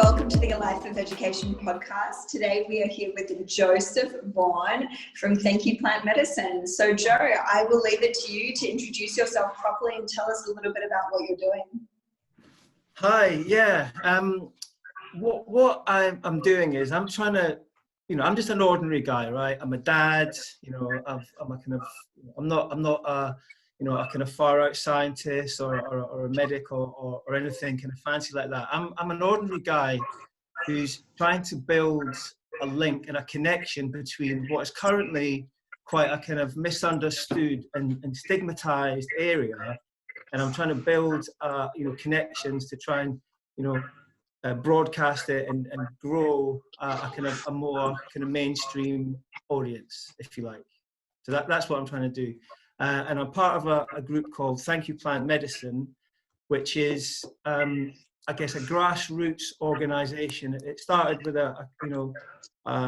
welcome to the A Life of Education podcast. Today we are here with Joseph Vaughan from Thank You Plant Medicine. So Joe, I will leave it to you to introduce yourself properly and tell us a little bit about what you're doing. Hi, yeah. What I'm doing is I'm trying to, I'm just an ordinary guy, right? I'm a dad, I'm not a kind of far out scientist or a medic or anything kind of fancy like that. I'm an ordinary guy who's trying to build a link and a connection between what is currently quite a kind of misunderstood and stigmatized area, and I'm trying to build connections to try and broadcast it and grow a more kind of mainstream audience, if you like. So that's what I'm trying to do. And I'm part of a group called Thank You Plant Medicine, which is, I guess, a grassroots organization. It started with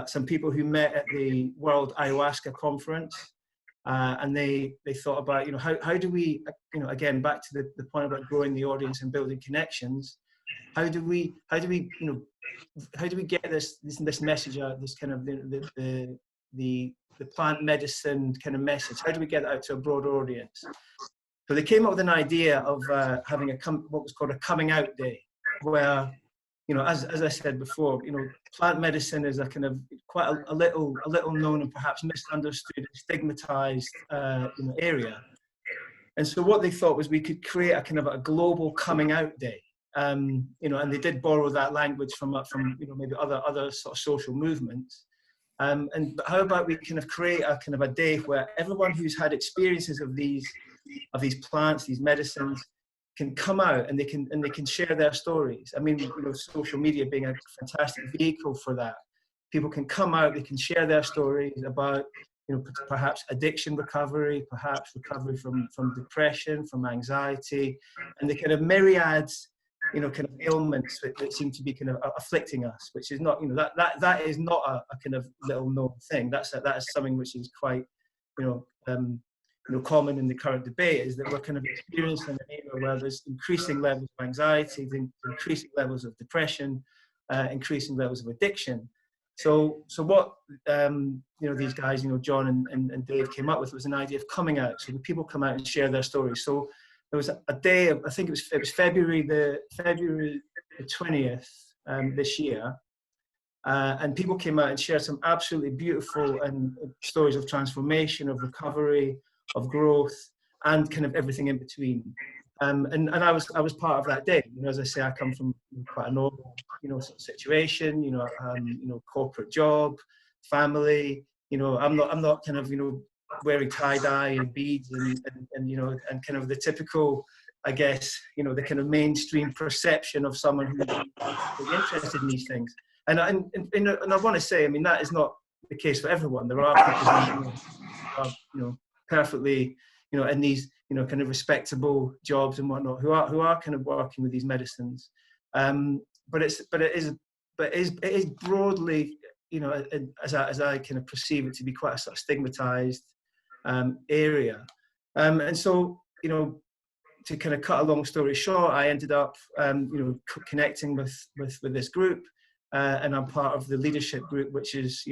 some people who met at the World Ayahuasca Conference, and they thought about, how do we, again, back to the point about growing the audience and building connections. How do we get this message out, this kind of the plant medicine kind of message? How do we get it out to a broad audience? So they came up with an idea of having what was called a coming out day, where, as I said before, plant medicine is a kind of quite a little known and perhaps misunderstood, stigmatized area. And so what they thought was we could create a kind of a global coming out day. And they did borrow that language from maybe other sort of social movements. And how about we kind of create a kind of a day where everyone who's had experiences of these plants, these medicines, can come out and they can share their stories. I mean, social media being a fantastic vehicle for that. People can come out, they can share their stories about, perhaps addiction recovery, perhaps recovery from depression, from anxiety, and the kind of myriads, kind of ailments that seem to be kind of afflicting us, which is not, that is not a kind of little known thing. That is something which is quite, common in the current debate, is that we're kind of experiencing an era where there's increasing levels of anxiety, increasing levels of depression, increasing levels of addiction. So what these guys, John and Dave came up with was an idea of coming out. So the people come out and share their stories. So there was a day of, I think it was February the 20th this year, and people came out and shared some absolutely beautiful stories of transformation, of recovery, of growth, and kind of everything in between. And I was part of that day. As I say, I come from quite a normal sort of situation. Corporate job, family. I'm not kind of wearing tie-dye and beads and kind of the typical, I guess, the kind of mainstream perception of someone who's interested in these things. And I want to say, I mean, that is not the case for everyone. There are people who are, perfectly, in these, kind of respectable jobs and whatnot, who are kind of working with these medicines. But it is broadly, as I kind of perceive it to be quite a sort of stigmatized area. And so, to kind of cut a long story short, I ended up, connecting with this group, and I'm part of the leadership group, which is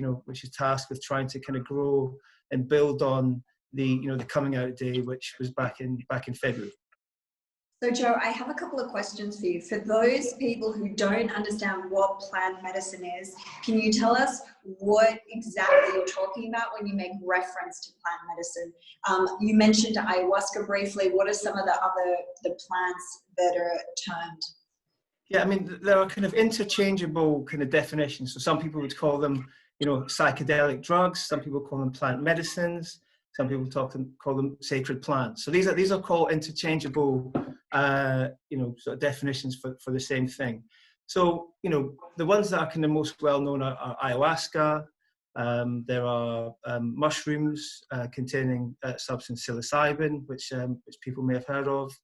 tasked with trying to kind of grow and build on the coming out day, which was back in February. So Joe, I have a couple of questions for you. For those people who don't understand what plant medicine is, can you tell us what exactly you're talking about when you make reference to plant medicine? You mentioned ayahuasca briefly. What are some of the plants that are termed? Yeah, I mean, there are kind of interchangeable kind of definitions. So some people would call them, psychedelic drugs. Some people call them plant medicines. Some people call them sacred plants. So these are called interchangeable, sort of definitions for the same thing. So, the ones that are kind of most well known are ayahuasca. There are mushrooms containing substance psilocybin, which people may have heard of.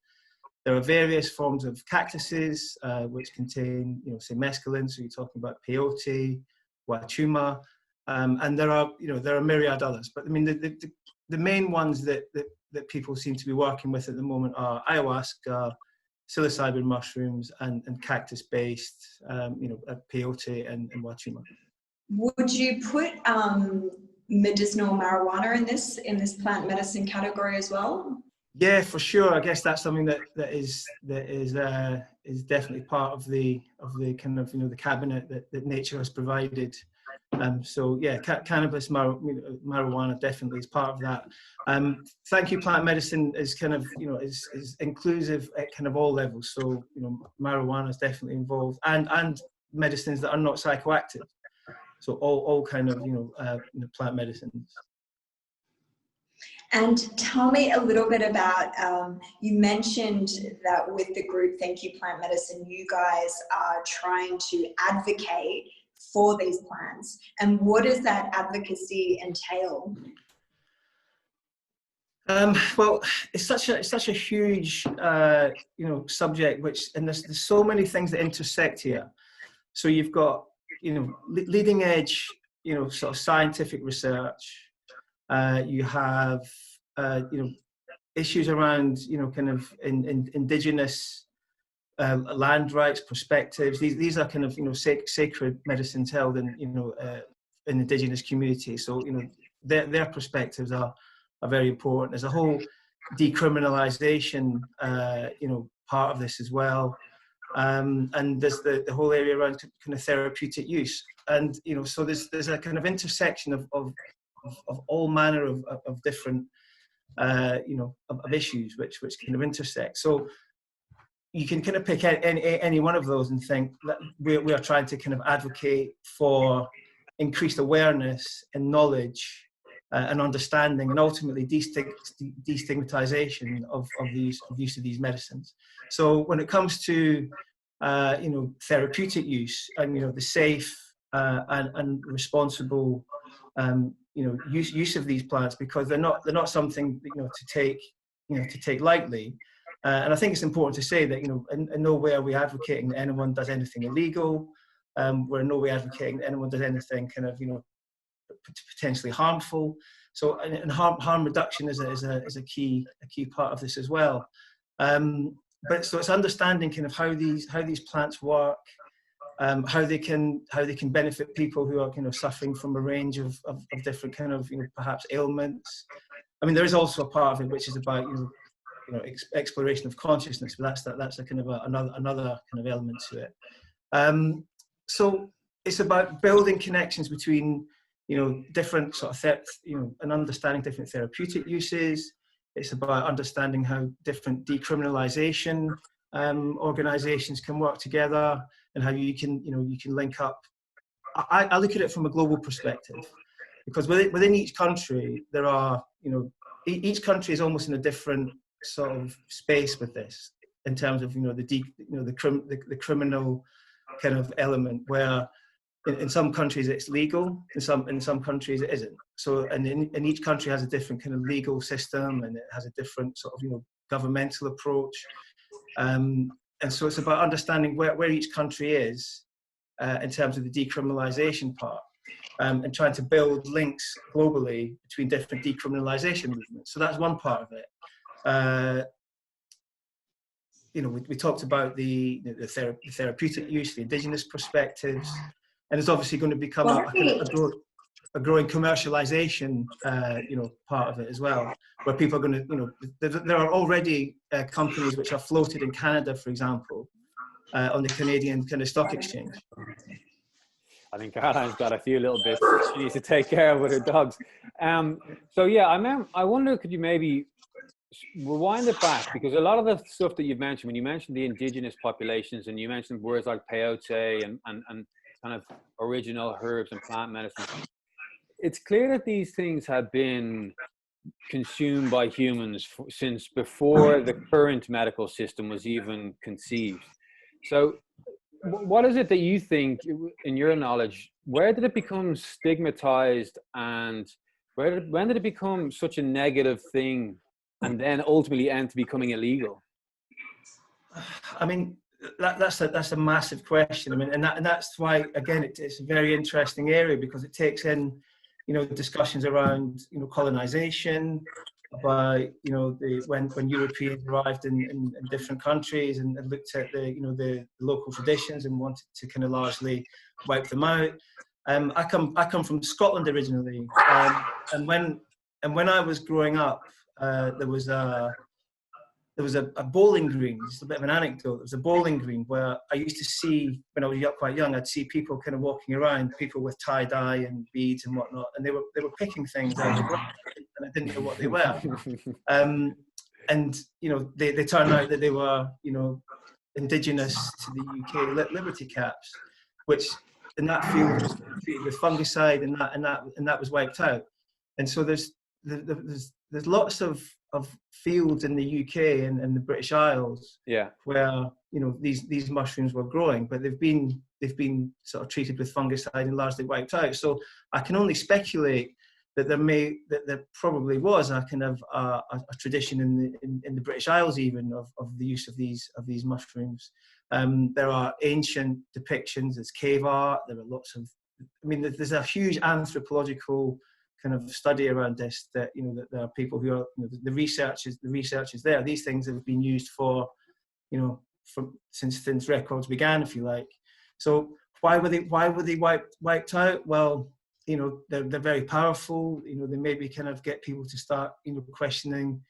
There are various forms of cactuses which contain, say, mescaline. So you're talking about peyote, wachuma, and there are myriad others. But I mean, the main ones that people seem to be working with at the moment are ayahuasca, psilocybin mushrooms and cactus-based, peyote and wachuma. Would you put medicinal marijuana in this plant medicine category as well? Yeah, for sure. I guess that's something that is definitely part of the kind of the cabinet that nature has provided. So yeah, cannabis, marijuana definitely is part of that. Thank you, plant medicine is kind of is inclusive at kind of all levels. So marijuana is definitely involved, and medicines that are not psychoactive. So all kind of plant medicines. And tell me a little bit about, you mentioned that with the group Thank You Plant Medicine, you guys are trying to advocate for these plants. And what does that advocacy entail? Well, it's such a huge subject, and there's so many things that intersect here. So you've got leading edge sort of scientific research. You have issues around kind of indigenous land rights perspectives. These are kind of sacred medicines held in in indigenous communities. So their perspectives are very important. There's a whole decriminalization part of this as well. And there's the whole area around kind of therapeutic use, and so there's a kind of intersection of all manner of different of issues which kind of intersect. So you can kind of pick any one of those and think that we are trying to kind of advocate for increased awareness and knowledge and understanding, and ultimately destigmatization of use of these medicines. So when it comes to therapeutic use and the safe and responsible use of these plants, because they're not something to take lightly. And I think it's important to say that in no way are we advocating that anyone does anything illegal. We're in no way advocating that anyone does anything kind of potentially harmful. So and harm reduction is a key part of this as well. But so it's understanding kind of how these plants work, how they can benefit people who are suffering from a range of different kind of perhaps ailments. I mean, there is also a part of it which is about exploration of consciousness, but that's a kind of another kind of element to it. So it's about building connections between different sort of and understanding different therapeutic uses. It's about understanding how different decriminalization organizations can work together, and how you can link up. I look at it from a global perspective, because within each country there are each country is almost in a different sort of space with this, in terms of the criminal kind of element, where in some countries it's legal, in some countries it isn't. So and in each country has a different kind of legal system, and it has a different sort of governmental approach. And so it's about understanding where each country is in terms of the decriminalization part, and trying to build links globally between different decriminalization movements. So that's one part of it. We talked about the therapeutic use, the indigenous perspectives, and it's obviously going to become a growing commercialization, part of it as well, where people are going to, there are already companies which are floated in Canada, for example, on the Canadian kind of stock exchange. I think Caroline's got a few little bits she needs to take care of with her dogs. So yeah, I wonder, could you maybe rewind it back, because a lot of the stuff that you've mentioned, when you mentioned the indigenous populations and you mentioned words like peyote and kind of original herbs and plant medicine, it's clear that these things have been consumed by humans since before the current medical system was even conceived. So what is it that you think, in your knowledge, where did it become stigmatized, and when did it become such a negative thing, and then ultimately end to becoming illegal? I mean, that's a massive question. I mean, and that's why, again, it's a very interesting area, because it takes in discussions around colonization, about, you know, when Europeans arrived in different countries and looked at the, you know, the local traditions and wanted to kind of largely wipe them out. I come from Scotland originally, and when I was growing up, there was a bowling green. Just a bit of an anecdote. There was a bowling green where I used to see, when I was quite young, I'd see people kind of walking around, people with tie dye and beads and whatnot, and they were picking things out of the ground, and I didn't know what they were. And you know, they turned out that they were, you know, indigenous to the UK liberty caps, which in that field was treated with fungicide, and that was wiped out. And so there's lots of fields in the UK and the British Isles, yeah, where, you know, these mushrooms were growing, but they've been sort of treated with fungicide and largely wiped out. So I can only speculate that there probably was a kind of a tradition in the British Isles even of the use of these mushrooms. There are ancient depictions. There's cave art. There are lots of, I mean, there's a huge anthropological kind of study around this, that, you know, that there are people who are, you know, the research is there. These things have been used for, you know, since records began, if you like. So why were they wiped out? Well, you know, they're very powerful. You know, they maybe kind of get people to start, you know, questioning,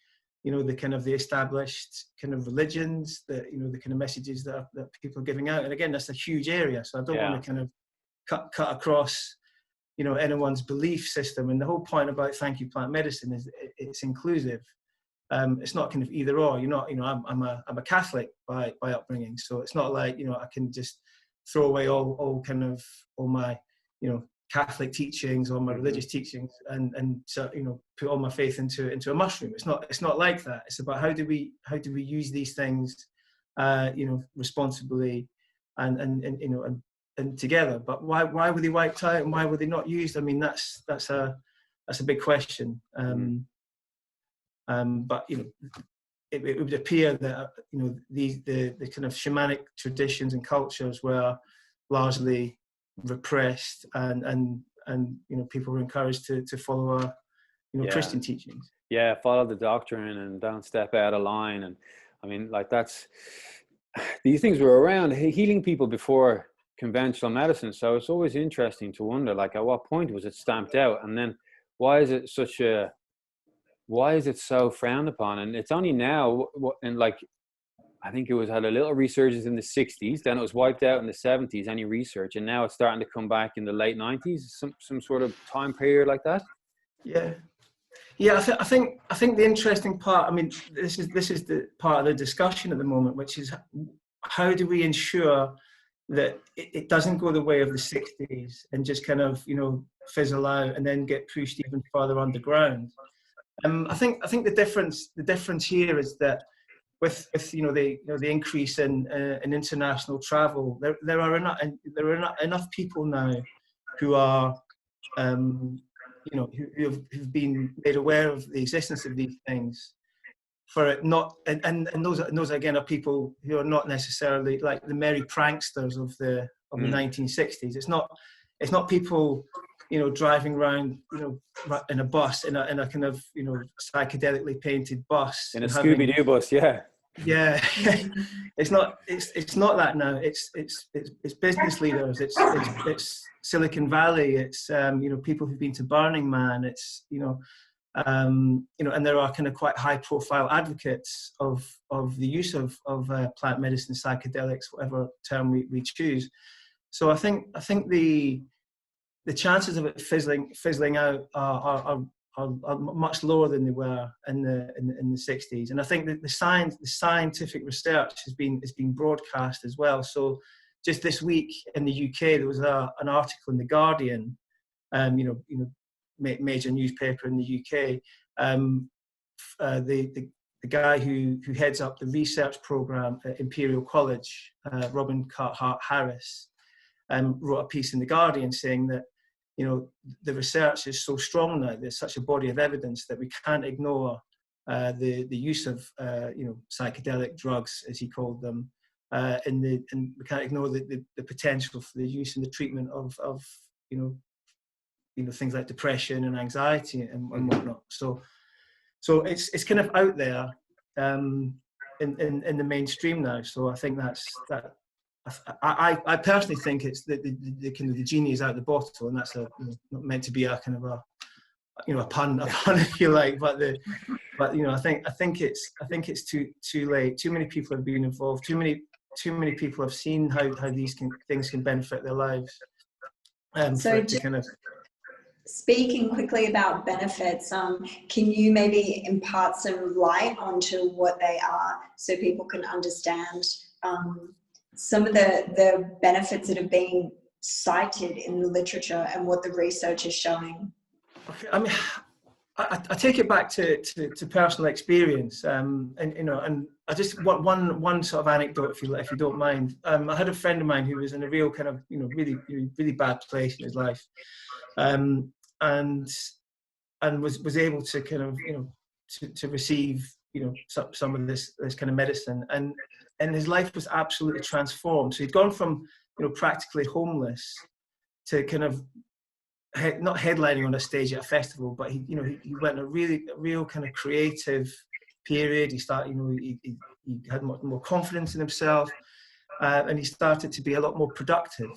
you know, the kind of the established kind of religions, that, you know, the kind of messages that people are giving out. And again, that's a huge area, so I don't want to kind of cut across, you know, anyone's belief system. And the whole point about Thank You Plant Medicine is it's inclusive. It's not kind of either or. You're not, you know, I'm a Catholic by upbringing, so it's not like, you know, I can just throw away all my, you know, Catholic teachings or my religious teachings and so, you know, put all my faith into a mushroom. It's not like that. It's about how do we use these things, you know, responsibly and you know, and together. But why were they wiped out and why were they not used? I mean, that's a big question. But you know, it would appear that, you know, the kind of shamanic traditions and cultures were largely repressed, and you know, people were encouraged to follow you know, Christian teachings. Yeah, follow the doctrine and don't step out of line. And I mean, like, these things were around healing people before conventional medicine. So it's always interesting to wonder, like, at what point was it stamped out, and then why is it so frowned upon? And it's only now, and like, I think it had a little resurgence in the 60s, then it was wiped out in the 70s, any research, and now it's starting to come back in the late 90s, some sort of time period like that. Yeah, I think the interesting part, I mean, this is the part of the discussion at the moment, which is how do we ensure that it doesn't go the way of the 60s and just kind of, you know, fizzle out and then get pushed even further underground. I think the difference here is that with you know, the increase in international travel, there are enough people now who are you know, who've been made aware of the existence of these things, for it not, and those again are people who are not necessarily like the merry pranksters of the 1960s. It's not people, you know, driving around, you know, in a bus, in a kind of, you know, psychedelically painted bus, in a Scooby-Doo bus. Yeah, it's not that now. It's business leaders. It's Silicon Valley. It's you know, people who've been to Burning Man. It's, you know, and there are kind of quite high-profile advocates of the use of plant medicine, psychedelics, whatever term we choose. So I think the chances of it fizzling out are much lower than they were in the 60s. And I think that the scientific research has been broadcast as well. So just this week in the UK, there was an article in the Guardian, you know, major newspaper in the UK. The guy who heads up the research program at Imperial College, Robin Carhart-Harris, wrote a piece in the Guardian saying that, you know, the research is so strong now, there's such a body of evidence that we can't ignore the use of you know, psychedelic drugs, as he called them, and we can't ignore the potential for the use and the treatment of you know, things like depression and anxiety and whatnot. So So it's kind of out there in the mainstream now. So I think that. I personally think it's the kind of the genie is out the bottle, and that's not meant to be a kind of a pun if you like, but I think it's too late. Too many people have been involved. Too many people have seen how these things can benefit their lives. So speaking quickly about benefits, can you maybe impart some light onto what they are so people can understand some of the benefits that have been cited in the literature and what the research is showing? Okay, I mean, I take it back to personal experience, and I just want one sort of anecdote, if you don't mind. I had a friend of mine who was in a real kind of really bad place in his life, and was able to kind of to receive some of this kind of medicine, and his life was absolutely transformed. So he'd gone from practically homeless to kind of not headlining on a stage at a festival, but he went a real kind of creative period. He started, he had more confidence in himself, and he started to be a lot more productive.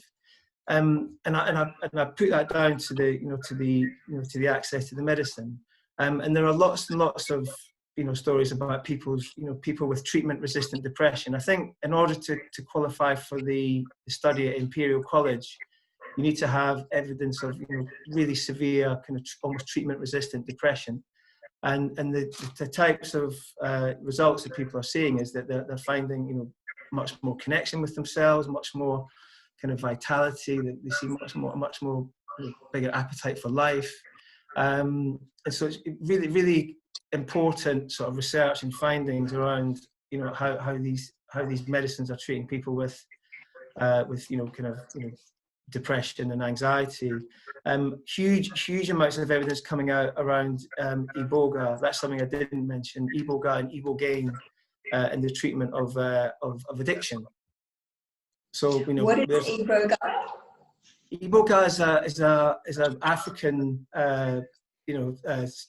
And I put that down to the access to the medicine. And there are lots and lots of stories about people with treatment-resistant depression. I think in order to qualify for the study at Imperial College, you need to have evidence of really severe kind of almost treatment-resistant depression. And the types of results that people are seeing is that they're finding much more connection with themselves, much more kind of vitality. They see much more bigger appetite for life. And so it's really important sort of research and findings around how these medicines are treating people with depression and anxiety. Huge amounts of evidence coming out around iboga. That's something I didn't mention. Iboga and ibogaine in the treatment of addiction. So what is iboga? Iboga is an African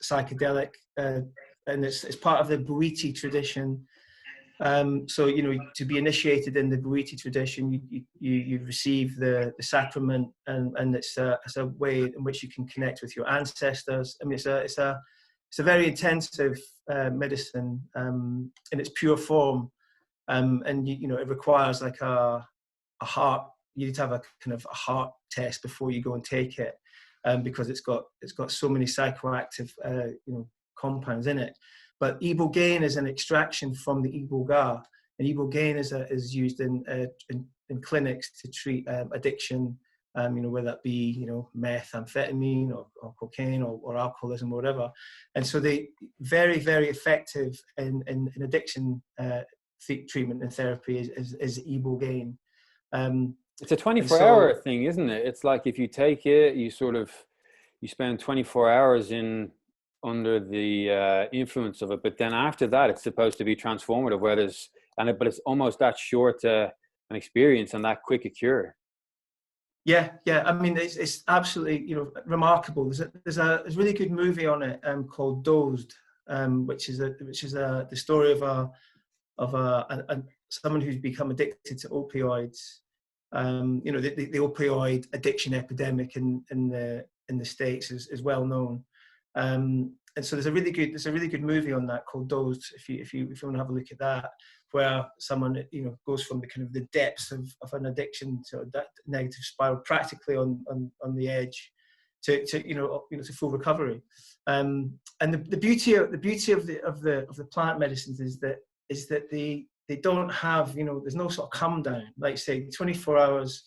psychedelic, and it's part of the Bwiti tradition. So to be initiated in the Bwiti tradition, you receive the sacrament, and it's a way in which you can connect with your ancestors. I mean, it's a very intensive medicine in its pure form, and it requires like a heart. You need to have a kind of a heart test before you go and take it, because it's got so many psychoactive compounds in it. But ibogaine is an extraction from the iboga, and ibogaine is used in clinics to treat addiction, whether that be methamphetamine or cocaine or alcoholism or whatever. And so they very effective in addiction treatment and therapy is ibogaine. It's a 24-hour thing, isn't it? It's like if you take it, you spend 24 hours under the influence of it, but then after that, it's supposed to be transformative. But it's almost that short an experience and that quick a cure. Yeah. I mean, it's absolutely remarkable. There's a really good movie on it called Dosed, which is the story of someone who's become addicted to opioids. The opioid addiction epidemic in the States is well known. And so there's a really good movie on that called Dosed. If you want to have a look at that, where someone goes from the kind of the depths of an addiction to that negative spiral, practically on the edge, to full recovery. And the beauty of the plant medicines is that they don't have there's no sort of come down. Like say 24 hours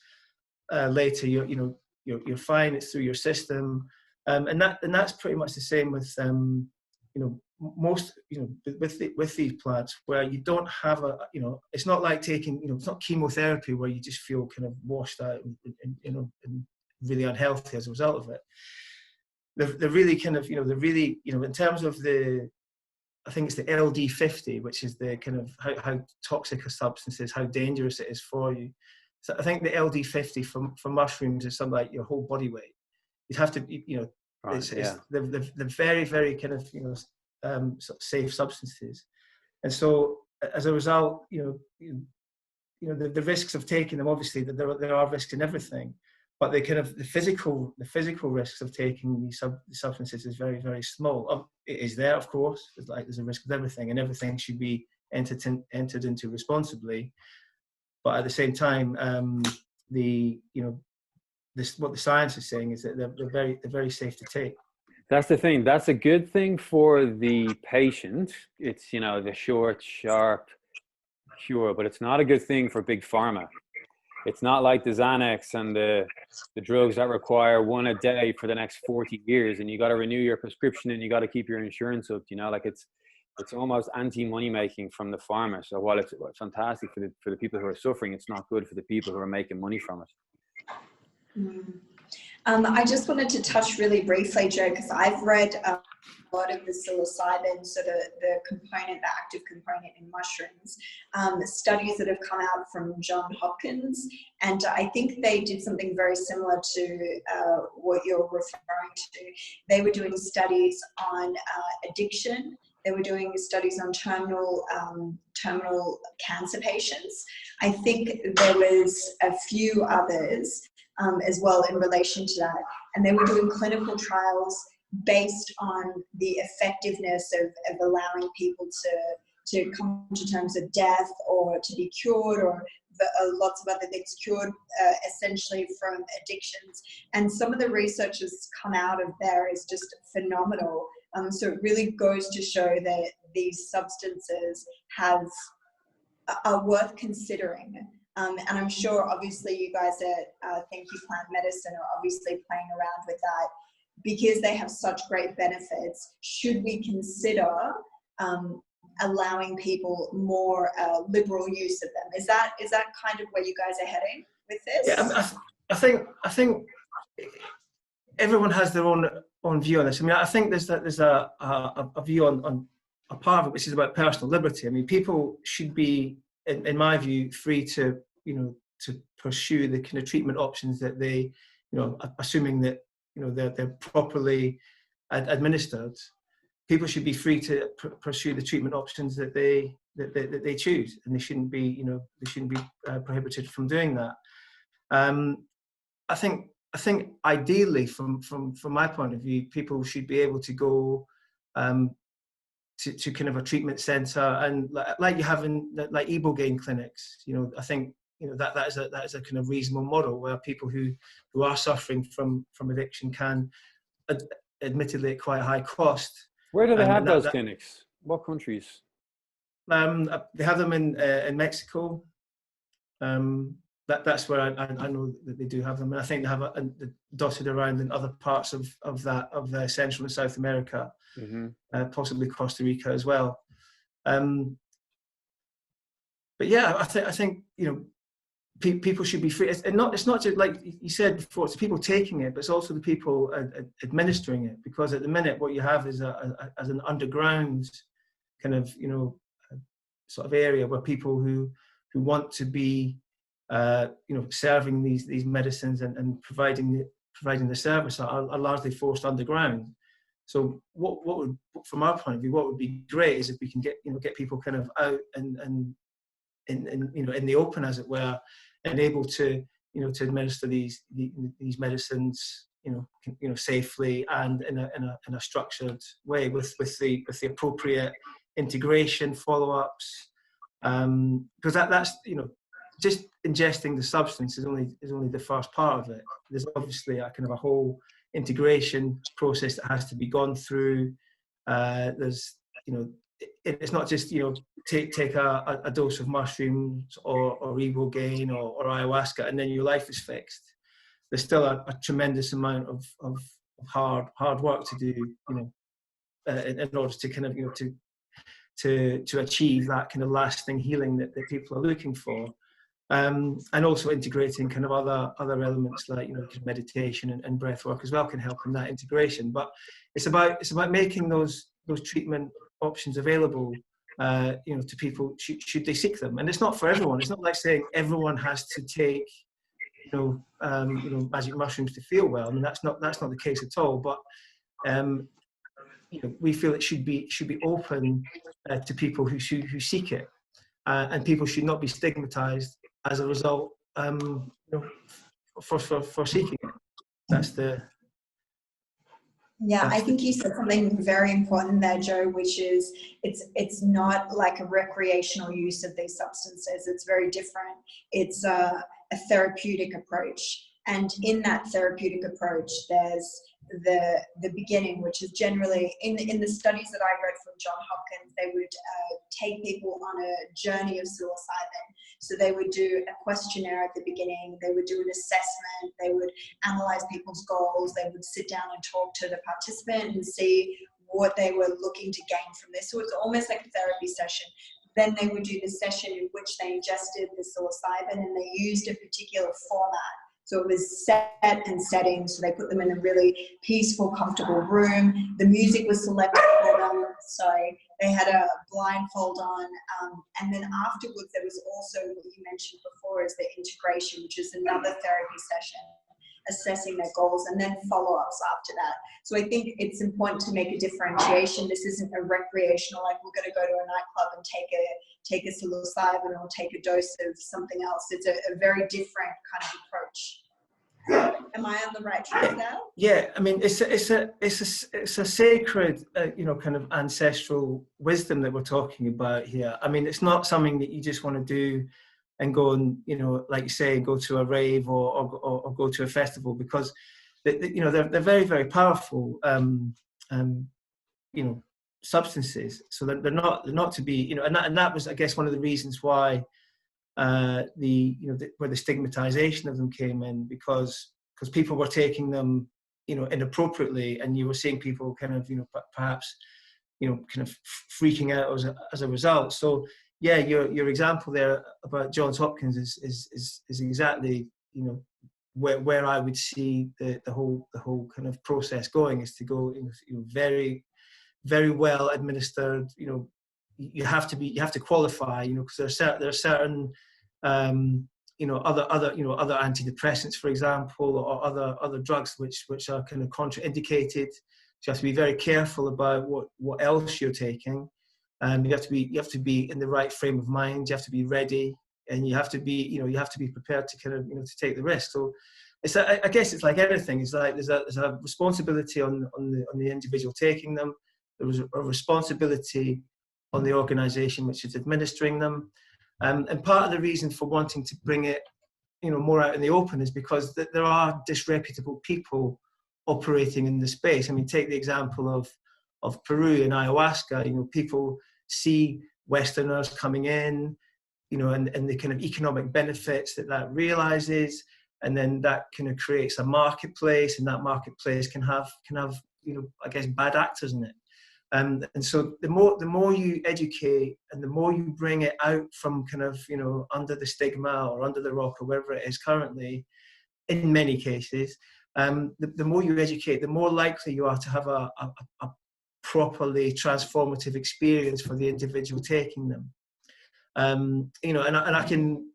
later you're fine. It's through your system. And that's pretty much the same with most with these plants, where you don't have it's not like taking it's not chemotherapy where you just feel kind of washed out and really unhealthy as a result of it. They're really kind of in terms of I think it's the LD50, which is the kind of how toxic a substance is, how dangerous it is for you. So I think the LD50 for mushrooms is something like your whole body weight. You'd have to, Right, it's the very kind of sort of safe substances. And so as a result, the risks of taking them, obviously there are risks in everything, but the physical risks of taking these substances is very, very small. It is there, of course. There's a risk with everything, and everything should be entered into responsibly. But at the same time, what the science is saying is that they're very safe to take. That's the thing. That's a good thing for the patient. It's, the short, sharp cure, but it's not a good thing for big pharma. It's not like the Xanax and the drugs that require one a day for the next 40 years, and you got to renew your prescription and you got to keep your insurance up. Like it's almost anti-money making from the pharma. So while it's fantastic for the people who are suffering, it's not good for the people who are making money from it. I just wanted to touch really briefly, Joe, because I've read a lot of the psilocybin, so the active component in mushrooms, studies that have come out from Johns Hopkins, and I think they did something very similar to what you're referring to. They were doing studies on addiction. They were doing studies on terminal cancer patients. I think there was a few others as well in relation to that. And they were doing clinical trials based on the effectiveness of allowing people to come to terms of death or to be cured, or lots of other things, cured essentially from addictions. And some of the research that's come out of there is just phenomenal. So it really goes to show that these substances are worth considering. And I'm sure, obviously, you guys at Thank You Plant Medicine are obviously playing around with that because they have such great benefits. Should we consider allowing people more liberal use of them? Is that kind of where you guys are heading with this? Yeah, I think everyone has their own view on this. I mean, I think there's a view on a part of it which is about personal liberty. I mean, people should be, in my view, free to pursue the kind of treatment options that they, assuming that they're properly administered. People should be free to pursue the treatment options that they choose, and they shouldn't be prohibited from doing that. I think ideally, from my point of view, people should be able to go to kind of a treatment centre, and like you have in like ibogaine clinics. I think that is a kind of reasonable model where people who are suffering from addiction can, admittedly at quite a high cost. Where do they have those clinics? What countries? They have them in Mexico. That's where I know that they do have them, and I think they have dotted around in other parts of Central and South America, possibly Costa Rica as well. But yeah, I think people should be free. It's not just like you said before. It's the people taking it, but it's also the people administering it. Because at the minute, what you have is as an underground kind of sort of area where people who want to be serving these medicines and providing the service are largely forced underground. So what would, from our point of view, what would be great is if we can get people kind of out and in the open, as it were, and able to to administer these medicines safely and in a structured way with the appropriate integration follow-ups, because that's just ingesting the substance is only the first part of it. There's obviously a kind of a whole integration process that has to be gone through. There's it's not just take a dose of mushrooms or ibogaine or ayahuasca and then your life is fixed. There's still a tremendous amount of hard work to do in order to kind of to achieve that kind of lasting healing that people are looking for. And also integrating kind of other elements like meditation and breath work as well can help in that integration. But it's about making those treatment options available to people should they seek them. And it's not for everyone. It's not like saying everyone has to take magic mushrooms to feel well. I mean, that's not the case at all. But we feel it should be open to people who seek it, and people should not be stigmatized as a result, for seeking it. That's the. Yeah, I think you said something very important there, Joe, which is it's not like a recreational use of these substances. It's very different. It's a therapeutic approach. And in that therapeutic approach, there's the beginning, which is generally, in the studies that I read from Johns Hopkins, they would take people on a journey of psilocybin. So they would do a questionnaire at the beginning, they would do an assessment, they would analyze people's goals, they would sit down and talk to the participant and see what they were looking to gain from this. So it's almost like a therapy session. Then they would do the session in which they ingested the psilocybin and they used a particular format. So it was set and setting, so they put them in a really peaceful, comfortable room. The music was selected for them, so they had a blindfold on. And then afterwards, there was also what you mentioned before is the integration, which is another therapy session, assessing their goals, and then follow-ups after that. So I think it's important to make a differentiation. This isn't a recreational, like we're going to go to a nightclub and take a psilocybin or take a dose of something else. It's a very different kind of approach. Am I on the right track now? Yeah, I mean, it's a sacred, kind of ancestral wisdom that we're talking about here. I mean, it's not something that you just want to do and go and, like you say, go to a rave or go to a festival, because they're very, very powerful, substances. So they're not to be, and that was, I guess, one of the reasons why where the stigmatization of them came in, because people were taking them, inappropriately, and you were seeing people kind of, perhaps, kind of freaking out as a result. So yeah, your example there about Johns Hopkins is exactly, where I would see the whole kind of process going, is to go, very, very well administered. You have to qualify, because there are certain other antidepressants, for example, or other drugs which are kind of contraindicated. So you have to be very careful about what else you're taking. You have to be in the right frame of mind. You have to be ready, and you have to be prepared to kind of, to take the risk. So I guess it's like everything. It's like there's a responsibility on the individual taking them. There was a responsibility on the organisation which is administering them, and part of the reason for wanting to bring it, more out in the open, is because there are disreputable people operating in the space. I mean, take the example of Peru and ayahuasca. People see Westerners coming in, and the kind of economic benefits that realizes, and then that kind of creates a marketplace, and that marketplace can have I guess, bad actors in it. And so the more you educate, and the more you bring it out from kind of, under the stigma or under the rock or wherever it is currently, in many cases, the more you educate, the more likely you are to have a properly transformative experience for the individual taking them. And I can,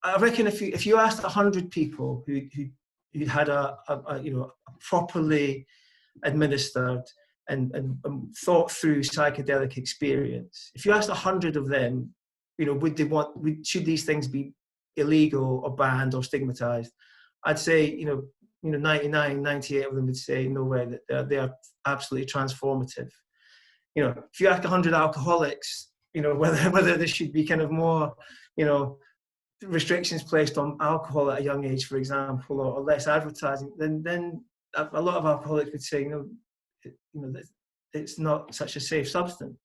I reckon if you asked 100 people who had a properly administered and thought through psychedelic experience, if you asked 100 of them, should these things be illegal or banned or stigmatized, I'd say 99, 98 of them would say no way, that they are absolutely transformative. If you ask 100 alcoholics, whether there should be kind of more, restrictions placed on alcohol at a young age, for example, or less advertising, then a lot of alcoholics would say, it's not such a safe substance.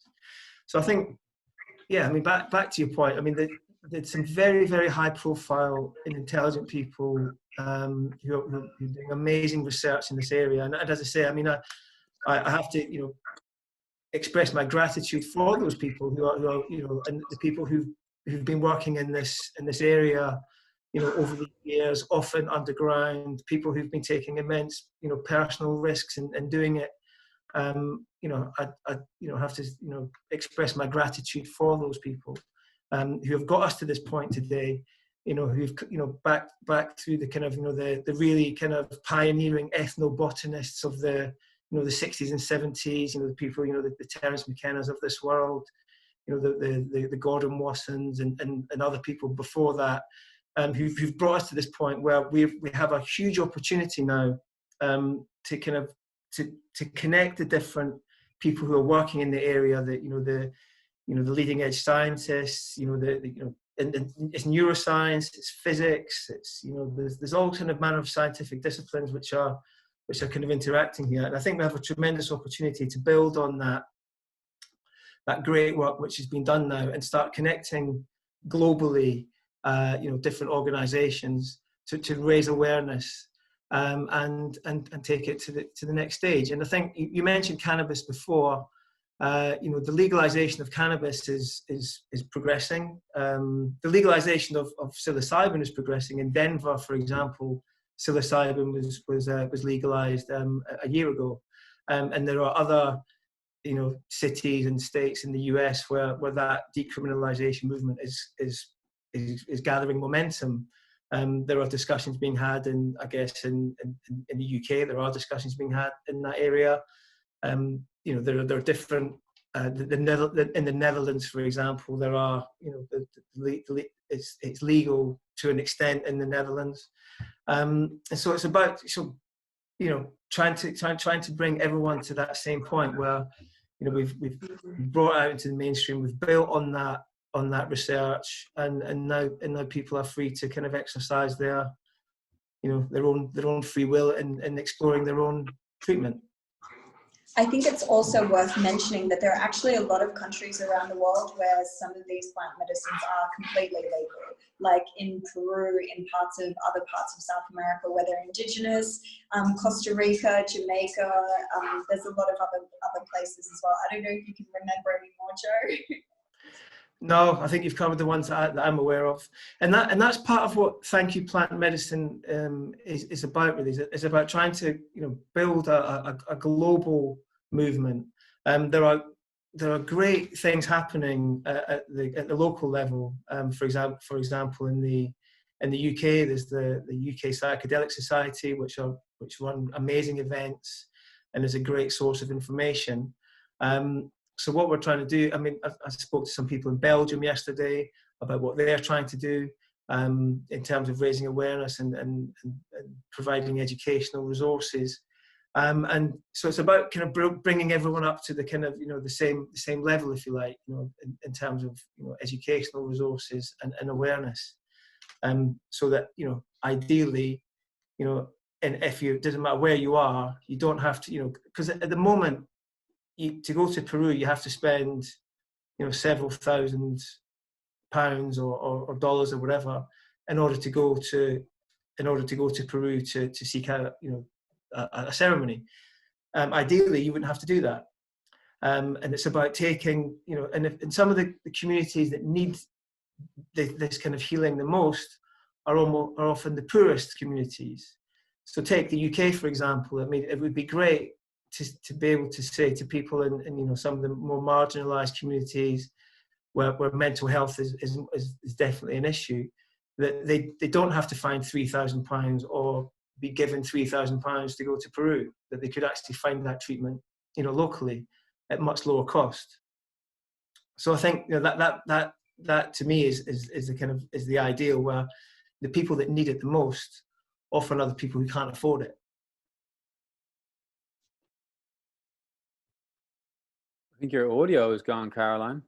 So I think, yeah, I mean, back to your point, I mean, there's some very, very high profile and intelligent people who are doing amazing research in this area. And as I say, I mean, I have to, express my gratitude for those people who are and the people who've been working in this area, over the years, often underground, people who've been taking immense, personal risks and doing it. I have to, express my gratitude for those people who have got us to this point today, who've, back through the kind of, the really kind of pioneering ethnobotanists of the you know, the 60s and 70s, you know, the people, you know, the Terence McKennas of this world, you know, the Gordon Wassons and other people before that, who've brought us to this point where we have a huge opportunity now to kind of to connect the different people who are working in the area, that, you know, the leading edge scientists, you know, and it's neuroscience, it's physics, it's, you know, there's all kind of manner of scientific disciplines which are kind of interacting here. And I think we have a tremendous opportunity to build on that great work which has been done now, and start connecting globally, you know, different organizations to raise awareness, and take it to the next stage. And I think you mentioned cannabis before. You know, the legalization of cannabis is progressing. The legalization of psilocybin is progressing. In Denver, for example, psilocybin was legalized a year ago, and there are other, you know, cities and states in the US where that decriminalization movement is gathering momentum. There are discussions being had, and I guess in the UK there are discussions being had in that area. You know, there are different. In the Netherlands, for example, there are, you know, it's legal to an extent in the Netherlands, and so it's about, so, you know, trying to bring everyone to that same point where, you know, we've brought it out into the mainstream, we've built on that research, and now people are free to kind of exercise their, you know, their own free will in exploring their own treatment. I think it's also worth mentioning that there are actually a lot of countries around the world where some of these plant medicines are completely legal, like in Peru, in other parts of South America where they're indigenous, Costa Rica, Jamaica, there's a lot of other places as well. I don't know if you can remember any more, Joe. No, I think you've covered the ones that I'm aware of, and that's part of what Thank You Plant Medicine is about. Really, it's about trying to, you know, build a global movement. There are great things happening at the local level. For example, in the UK, there's the UK Psychedelic Society, which run amazing events, and is a great source of information. So what we're trying to do, I mean, I spoke to some people in Belgium yesterday about what they're trying to do in terms of raising awareness and providing educational resources. And so it's about kind of bringing everyone up to the kind of, you know, the same level, if you like, you know, in terms of, you know, educational resources and awareness. So that, you know, ideally, you know, and it doesn't matter where you are, you don't have to, you know, because at the moment, to go to Peru, you have to spend, you know, several £1,000s or dollars or whatever in order to go to Peru to seek out, you know, a ceremony. Ideally, you wouldn't have to do that. And it's about taking, you know, and in some of the communities that need this kind of healing the most are often the poorest communities. So take the UK, for example. I mean, it would be great to be able to say to people in you know, some of the more marginalised communities where mental health is definitely an issue, that they don't have to find £3,000 or be given £3,000 to go to Peru, that they could actually find that treatment, you know, locally at much lower cost. So I think, you know, that to me is the kind of is the ideal, where the people that need it the most often are the people who can't afford it. I think your audio is gone, Caroline.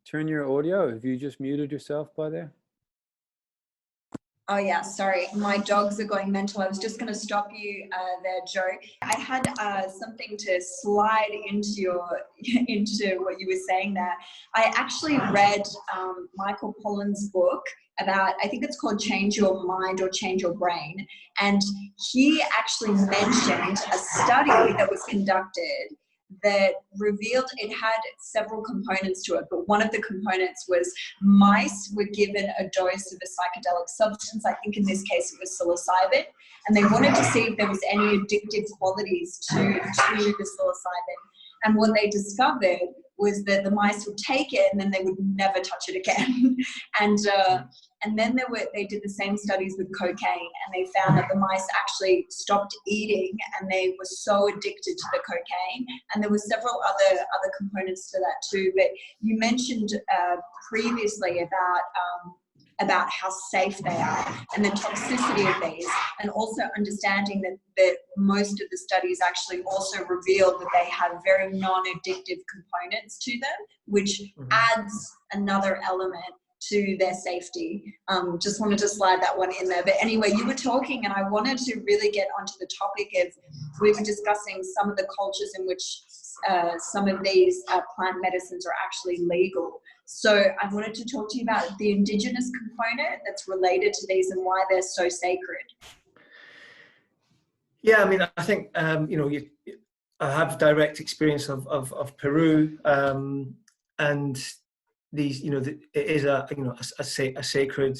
Turn your audio. Have you just muted yourself by there? Oh yeah, sorry. My dogs are going mental. I was just going to stop you there, Joe. I had something to slide into what you were saying there. I actually read Michael Pollan's book about, I think it's called Change Your Mind or Change Your Brain. And he actually mentioned a study that was conducted that revealed it had several components to it, but one of the components was mice were given a dose of a psychedelic substance. I think in this case it was psilocybin, and they wanted to see if there was any addictive qualities to the psilocybin. And what they discovered was that the mice would take it and then they would never touch it again. And then they did the same studies with cocaine, and they found that the mice actually stopped eating and they were so addicted to the cocaine. And there were several other components to that too. But you mentioned previously about how safe they are and the toxicity of these, and also understanding that most of the studies actually also reveal that they have very non-addictive components to them, which adds another element to their safety. Just wanted to slide that one in there. But anyway, you were talking and I wanted to really get onto the topic of, we were discussing some of the cultures in which some of these plant medicines are actually legal. So I wanted to talk to you about the indigenous component that's related to these and why they're so sacred. Yeah, I mean, I think, I have direct experience of Peru, and these, it is a sacred,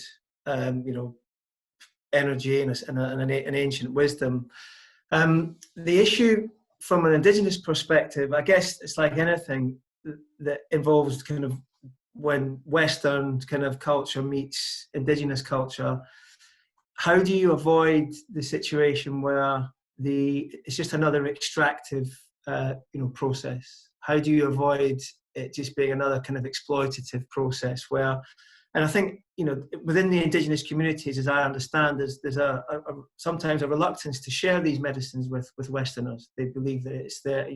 energy and an ancient wisdom. The issue from an indigenous perspective, I guess it's like anything that involves kind of when Western kind of culture meets indigenous culture. How do you avoid the situation where it's just another extractive, process? How do you avoid it just being another kind of exploitative process where, and I think, within the indigenous communities, as I understand, there's sometimes a reluctance to share these medicines with Westerners. They believe that it's their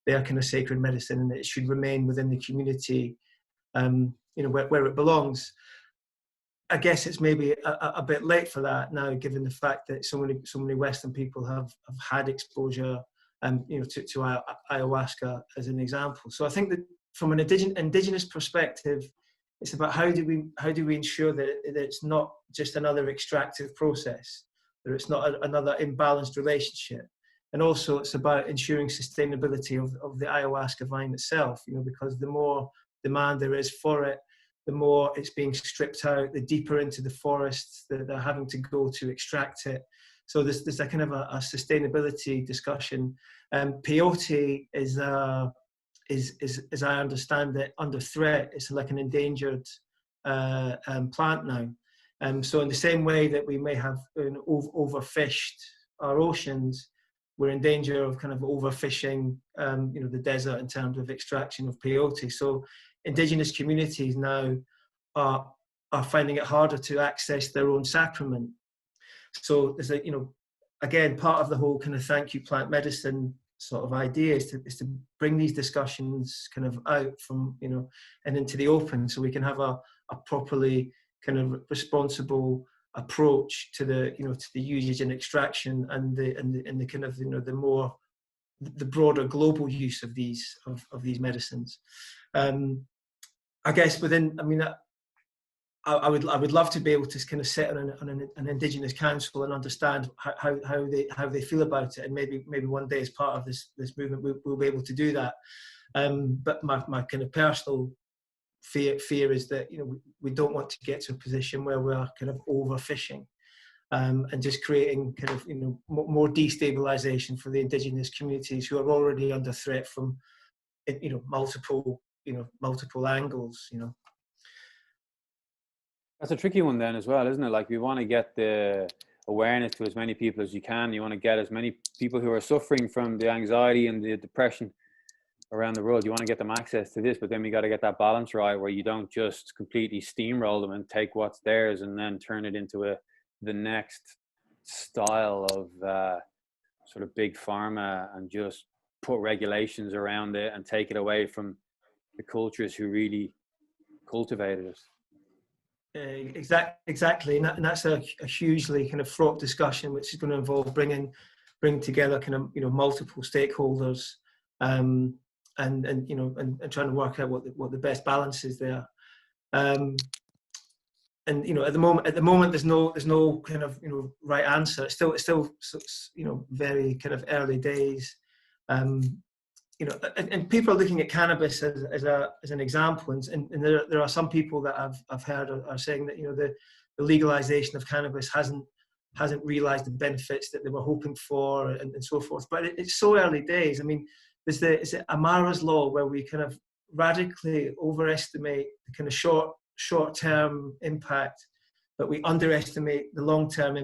kind of sacred medicine and that it should remain within the community, where it belongs. I guess it's maybe a bit late for that now, given the fact that so many Western people have had exposure, to ayahuasca as an example. So I think that from an indigenous perspective, it's about how do we ensure that it's not just another extractive process, that it's not another imbalanced relationship, and also it's about ensuring sustainability of the ayahuasca vine itself. Because the more demand there is for it, the more it's being stripped out, the deeper into the forests that they're having to go to extract it. So there's a kind of a sustainability discussion. Peyote is, as I understand it, under threat. It's like an endangered plant now. So in the same way that we may have overfished our oceans, we're in danger of kind of overfishing, the desert in terms of extraction of peyote. So indigenous communities now are finding it harder to access their own sacrament. So there's again, part of the whole kind of thank you plant medicine sort of idea is to bring these discussions kind of out from, and into the open, so we can have a properly kind of responsible approach to the, to the usage and extraction and the kind of, the broader global use of these medicines. I guess I would love to be able to kind of sit on an indigenous council and understand how they feel about it, and maybe one day as part of this movement we'll be able to do that. But my kind of personal fear is that we don't want to get to a position where we're kind of overfishing, and just creating kind of more destabilization for the indigenous communities who are already under threat from multiple angles. That's a tricky one then as well, isn't it? Like, we want to get the awareness to as many people as you can. You want to get as many people who are suffering from the anxiety and the depression around the world. You want to get them access to this, but then we got to get that balance right, where you don't just completely steamroll them and take what's theirs and then turn it into the next style of sort of big pharma, and just put regulations around it and take it away from the cultures who really cultivated it. Exactly, and that's a hugely kind of fraught discussion, which is going to involve bringing together kind of multiple stakeholders, and trying to work out what the best balance is there. And at the moment there's no kind of right answer. It's still very kind of early days. And people are looking at cannabis as an example, and there are some people that I've heard are saying that the legalization of cannabis hasn't realized the benefits that they were hoping for, and so forth. But it's so early days. I mean, is it Amara's law, where we kind of radically overestimate the kind of short-term impact, but we underestimate the long-term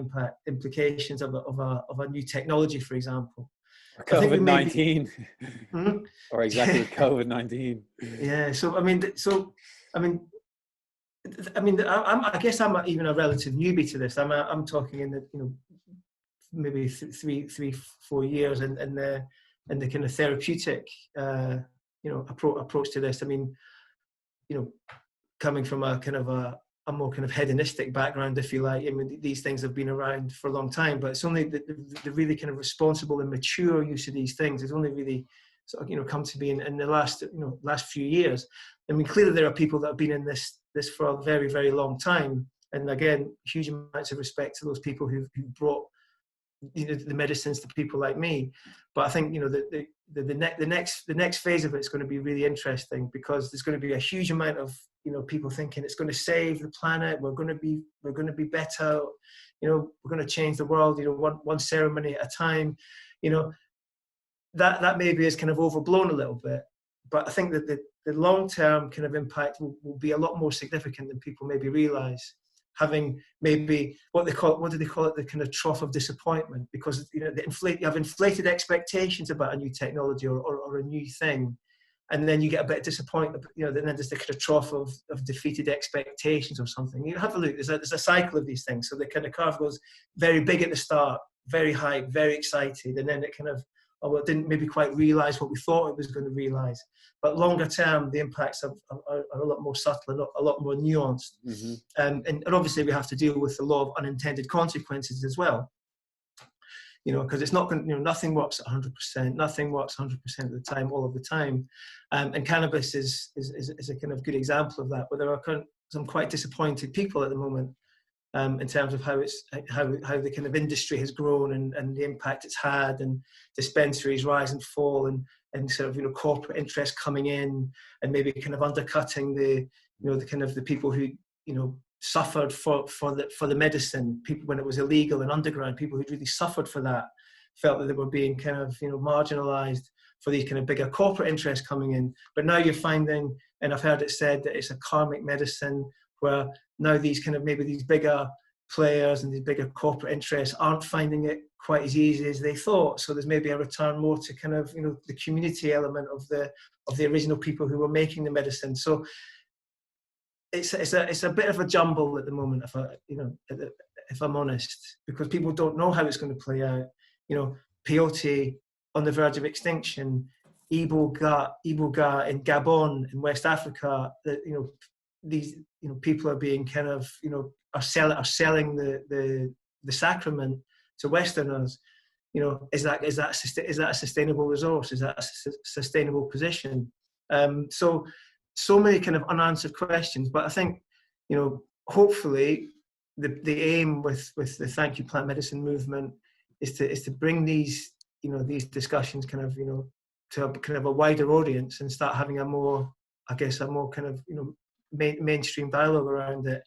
implications of a new technology, for example. COVID-19, Hmm? or exactly COVID-19. Yeah. So I guess I'm even a relative newbie to this. I'm talking in the, maybe 4 years in the kind of therapeutic approach to this. I mean, coming from a kind of a more kind of hedonistic background, if you like. I mean, these things have been around for a long time, but it's only the really kind of responsible and mature use of these things is only really sort of, come to be in the last few years. I mean, clearly there are people that have been in this for a very, very long time. And again, huge amounts of respect to those people who brought the medicines to people like me. But I think the next phase of it is going to be really interesting, because there's going to be a huge amount of people thinking it's going to save the planet, we're going to be better, we're going to change the world, one ceremony at a time. That maybe is kind of overblown a little bit, but I think that the long-term kind of impact will be a lot more significant than people maybe realize. Having maybe what do they call it, the kind of trough of disappointment, because you have inflated expectations about a new technology or a new thing, and then you get a bit disappointed. Then there's the kind of trough of defeated expectations or something. You have a look. There's a cycle of these things. So the kind of curve goes very big at the start, very high, very excited, and then it kind of it didn't maybe quite realize what we thought it was going to realize. But longer term, the impacts are a lot more subtle and a lot more nuanced. Mm-hmm. And obviously we have to deal with the law of unintended consequences as well. Because it's not going. Nothing works 100%. Nothing works 100% of the time, all of the time. And cannabis is a kind of good example of that. Where there are some quite disappointed people at the moment. In terms of how the kind of industry has grown and the impact it's had, and dispensaries rise and fall, and sort of corporate interest coming in and maybe kind of undercutting the kind of the people who suffered for the medicine. People, when it was illegal and underground, people who really suffered for that felt that they were being kind of marginalized for these kind of bigger corporate interests coming in. But now you're finding, and I've heard it said, that it's a karmic medicine, where now these kind of maybe these bigger players and these bigger corporate interests aren't finding it quite as easy as they thought. So there's maybe a return more to kind of the community element of the original people who were making the medicine. So it's a bit of a jumble at the moment, if I'm honest, because people don't know how it's going to play out. Peyote on the verge of extinction, Iboga in Gabon in West Africa. These people are being kind of are selling the sacrament to Westerners. Is that a sustainable resource? Is that a sustainable position? So many kind of unanswered questions. But I think hopefully the aim with the Thank You Plant Medicine movement is to bring these these discussions kind of to a kind of a wider audience, and start having a more kind of mainstream dialogue around it,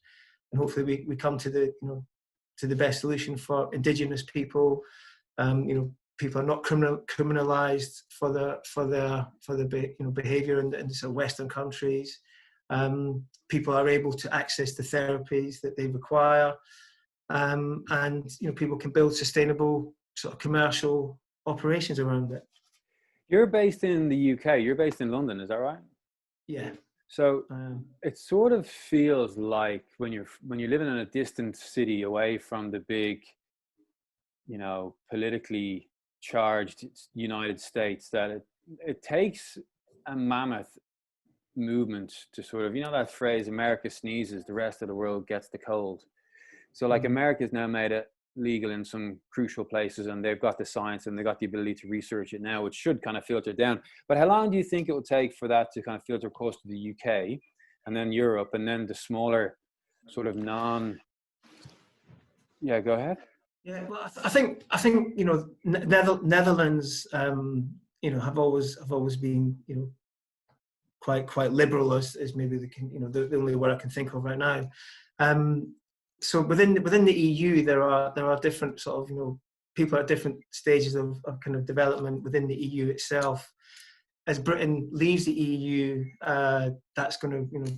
and hopefully we come to the best solution for Indigenous people. People are not criminalized for their behavior in sort of Western countries. People are able to access the therapies that they require, and people can build sustainable sort of commercial operations around it. You're based in the UK. You're based in London, is that right? Yeah. So it sort of feels like when you're living in a distant city away from the big, politically charged United States, that it takes a mammoth movement to sort of, that phrase, America sneezes, the rest of the world gets the cold. So like America's now made it legal in some crucial places, and they've got the science and they've got the ability to research it now, which should kind of filter down. But how long do you think it will take for that to kind of filter across to the UK and then Europe and then the smaller sort of go ahead. Yeah, well, I think Netherlands have always been quite liberal, as maybe the only word I can think of right now. So within the EU, there are different sort of people at different stages of kind of development within the EU itself. as Britain leaves the EU, that's going to, you know,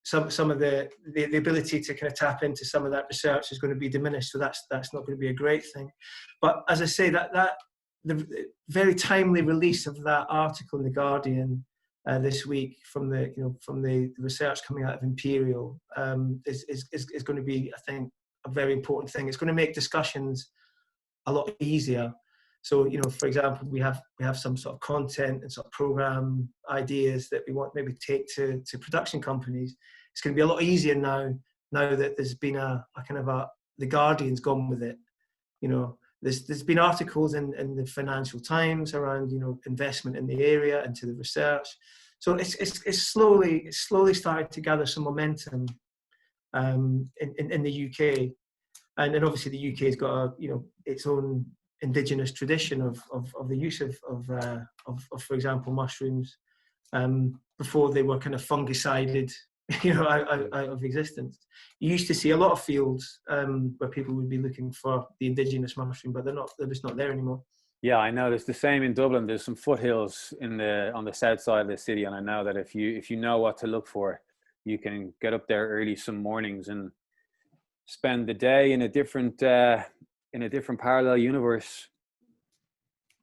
some of the ability to kind of tap into some of that research is going to be diminished. So that's not going to be a great thing. But as I say, that the very timely release of that article in the Guardian this week from the research coming out of Imperial is going to be, I think, a very important thing. It's going to make discussions a lot easier. So, you know, for example, we have some sort of content and sort of program ideas that we want maybe take to production companies. It's going to be a lot easier now that there's been the Guardian's gone with it. You know, there's been articles in the Financial Times around, you know, investment in the area, into the research. So it's slowly started to gather some momentum in the UK, and then obviously the UK has got its own indigenous tradition of the use of for example, mushrooms before they were kind of fungicided, you know, out of existence. You used to see a lot of fields where people would be looking for the indigenous mushroom, but they're just not there anymore. Yeah, I know. There's the same in Dublin. There's some foothills on the south side of the city, and I know that if you know what to look for, you can get up there early some mornings and spend the day in a different parallel universe.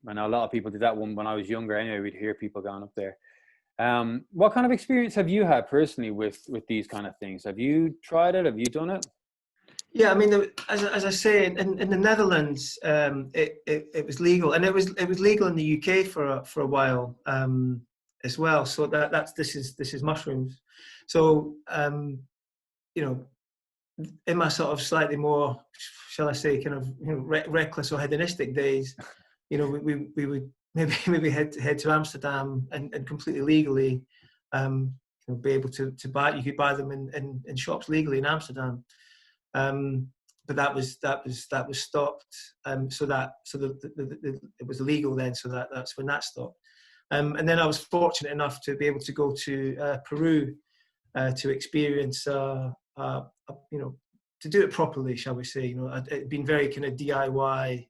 I know a lot of people did that when I was younger. Anyway, we'd hear people going up there. What kind of experience have you had personally with these kind of things? Have you tried it? Have you done it? Yeah, I mean, as I say, in the Netherlands, it was legal, and it was legal in the UK for a while as well. So this is mushrooms. So you know, in my sort of slightly more, shall I say, kind of, you know, reckless or hedonistic days, you know, we would maybe head to Amsterdam and completely legally, you know, be able to buy. You could buy them in shops legally in Amsterdam. But that was stopped. It was illegal then. So that's when that stopped. And then I was fortunate enough to be able to go to Peru to experience, you know, to do it properly, shall we say. You know, I'd been very kind of DIY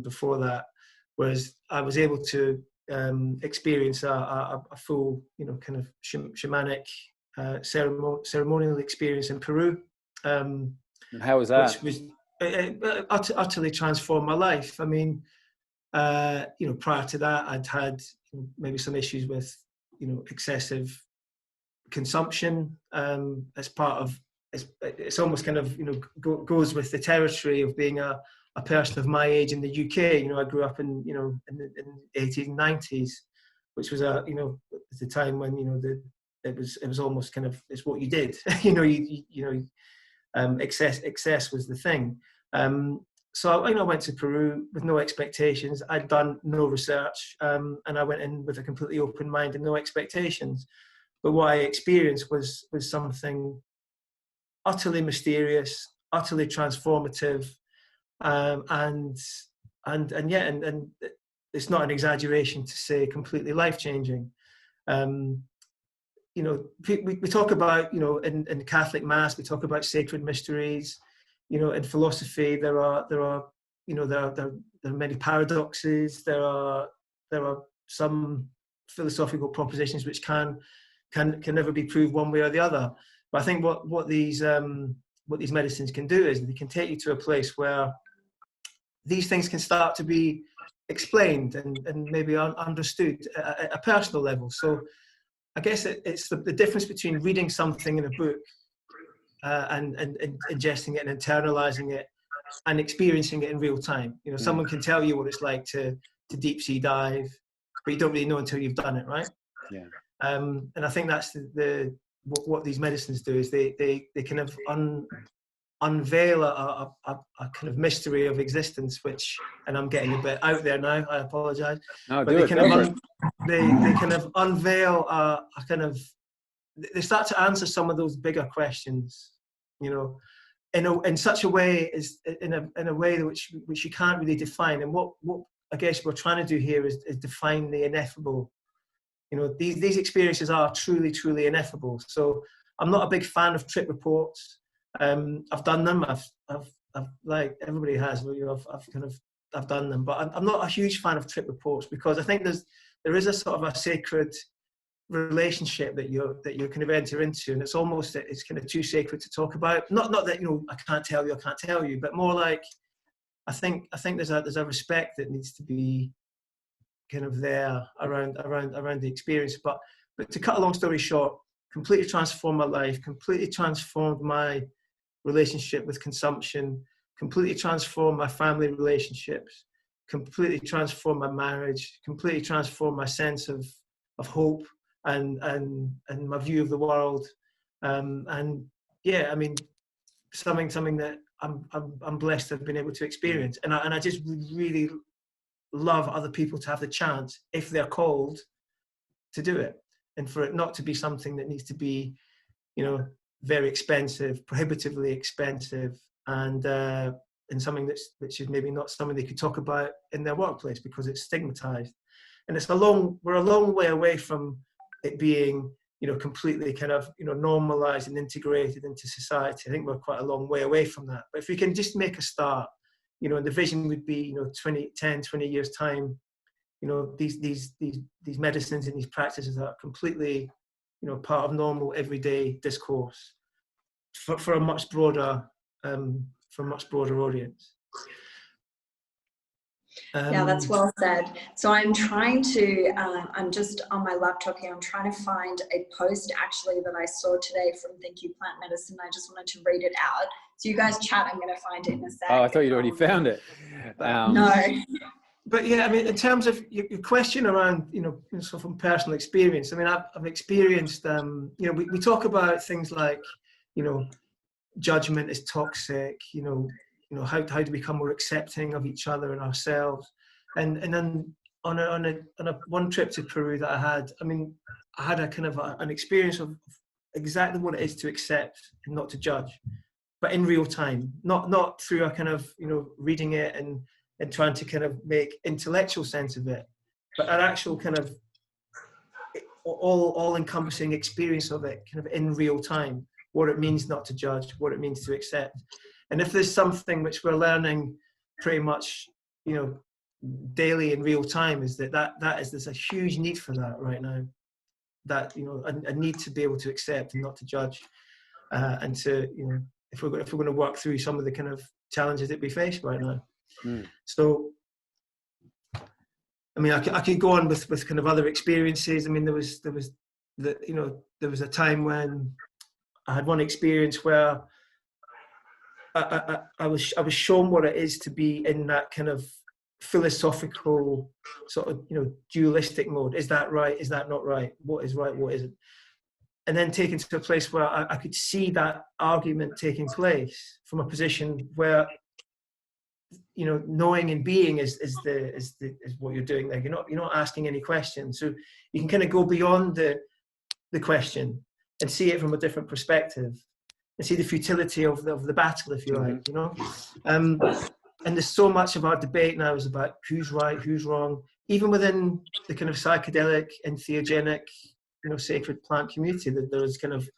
before that, whereas I was able to experience a full, you know, kind of shamanic ceremonial experience in Peru. And how was that? Which was utterly transformed my life. I mean, you know, prior to that, I'd had maybe some issues with, you know, excessive consumption as part of. It's almost kind of, you know, goes with the territory of being a person of my age in the UK. You know, I grew up in the 80s and 90s, which was at the time when, you know, it was almost kind of, it's what you did. Excess was the thing. So I went to Peru with no expectations. I'd done no research, and I went in with a completely open mind and no expectations. But what I experienced was something utterly mysterious, utterly transformative, and it's not an exaggeration to say completely life-changing. You know, we talk about, you know, in Catholic Mass, we talk about sacred mysteries. You know, in philosophy, there are many paradoxes. There are some philosophical propositions which can never be proved one way or the other. But I think what these medicines can do is they can take you to a place where these things can start to be explained and maybe understood at a personal level. So I guess it's the difference between reading something in a book and ingesting it and internalizing it and experiencing it in real time. You know, someone can tell you what it's like to deep sea dive, but you don't really know until you've done it, right? Yeah. And I think that's what these medicines do is they kind of unveil a kind of mystery of existence, which, and I'm getting a bit out there now, I apologize. No, but they kind of unveil a kind of, they start to answer some of those bigger questions, you know, in such a way is in a way which you can't really define. And what I guess we're trying to do here is define the ineffable. You know, these experiences are truly ineffable. So I'm not a big fan of trip reports. I've done them. I've like everybody has. You know, I've done them, but I'm not a huge fan of trip reports because I think there's there is a sort of a sacred relationship that you kind of enter into, and it's almost that it's kind of too sacred to talk about. Not that, you know, I can't tell you, but more like I think there's a respect that needs to be kind of there around the experience. But to cut a long story short, completely transformed my life, completely transformed my relationship with consumption, completely transformed my family relationships, completely transformed my marriage, completely transformed my sense of hope and my view of the world. And yeah, I mean, something that I'm blessed to have been able to experience. And I just really love other people to have the chance, if they're called, to do it, and for it not to be something that needs to be, you know, very expensive, prohibitively expensive, and something which is maybe not something they could talk about in their workplace because it's stigmatized. And we're a long way away from it being, you know, completely kind of, you know, normalized and integrated into society. I think we're quite a long way away from that. But if we can just make a start, you know, and the vision would be, you know, 20 years time, you know, these medicines and these practices are completely, you know, part of normal everyday discourse for a much broader audience. Yeah, that's well said. So I'm trying to, I'm just on my laptop here, I'm trying to find a post actually that I saw today from Thank You Plant Medicine. I just wanted to read it out. So you guys chat, I'm going to find it in a sec. Oh, I thought you'd already found it. No. But yeah, I mean, in terms of your question around, you know, so from personal experience, I mean, I've experienced, you know, we talk about things like, you know, judgment is toxic, you know, how do we become more accepting of each other and ourselves, and then on a one trip to Peru that I had, I mean, I had a kind of an experience of exactly what it is to accept and not to judge, but in real time, not through a kind of, you know, reading it and trying to kind of make intellectual sense of it, but an actual kind of all-encompassing experience of it, kind of in real time, what it means not to judge, what it means to accept. And if there's something which we're learning pretty much, you know, daily in real time, is there's a huge need for that right now. That, you know, a need to be able to accept and not to judge, and to, you know, if we're going to work through some of the kind of challenges that we face right now. So, I mean, I could go on with kind of other experiences. I mean, there was a time when I had one experience where I was shown what it is to be in that kind of philosophical sort of, you know, dualistic mode. Is that right? Is that not right? What is right? What isn't? And then taken to a place where I could see that argument taking place from a position where, you know, knowing and being is what you're doing there. You're not asking any questions, so you can kind of go beyond the question and see it from a different perspective, and see the futility of the battle, if you like, you know. And there's so much of our debate now is about who's right, who's wrong, even within the kind of psychedelic, entheogenic, you know, sacred plant community, that there's kind of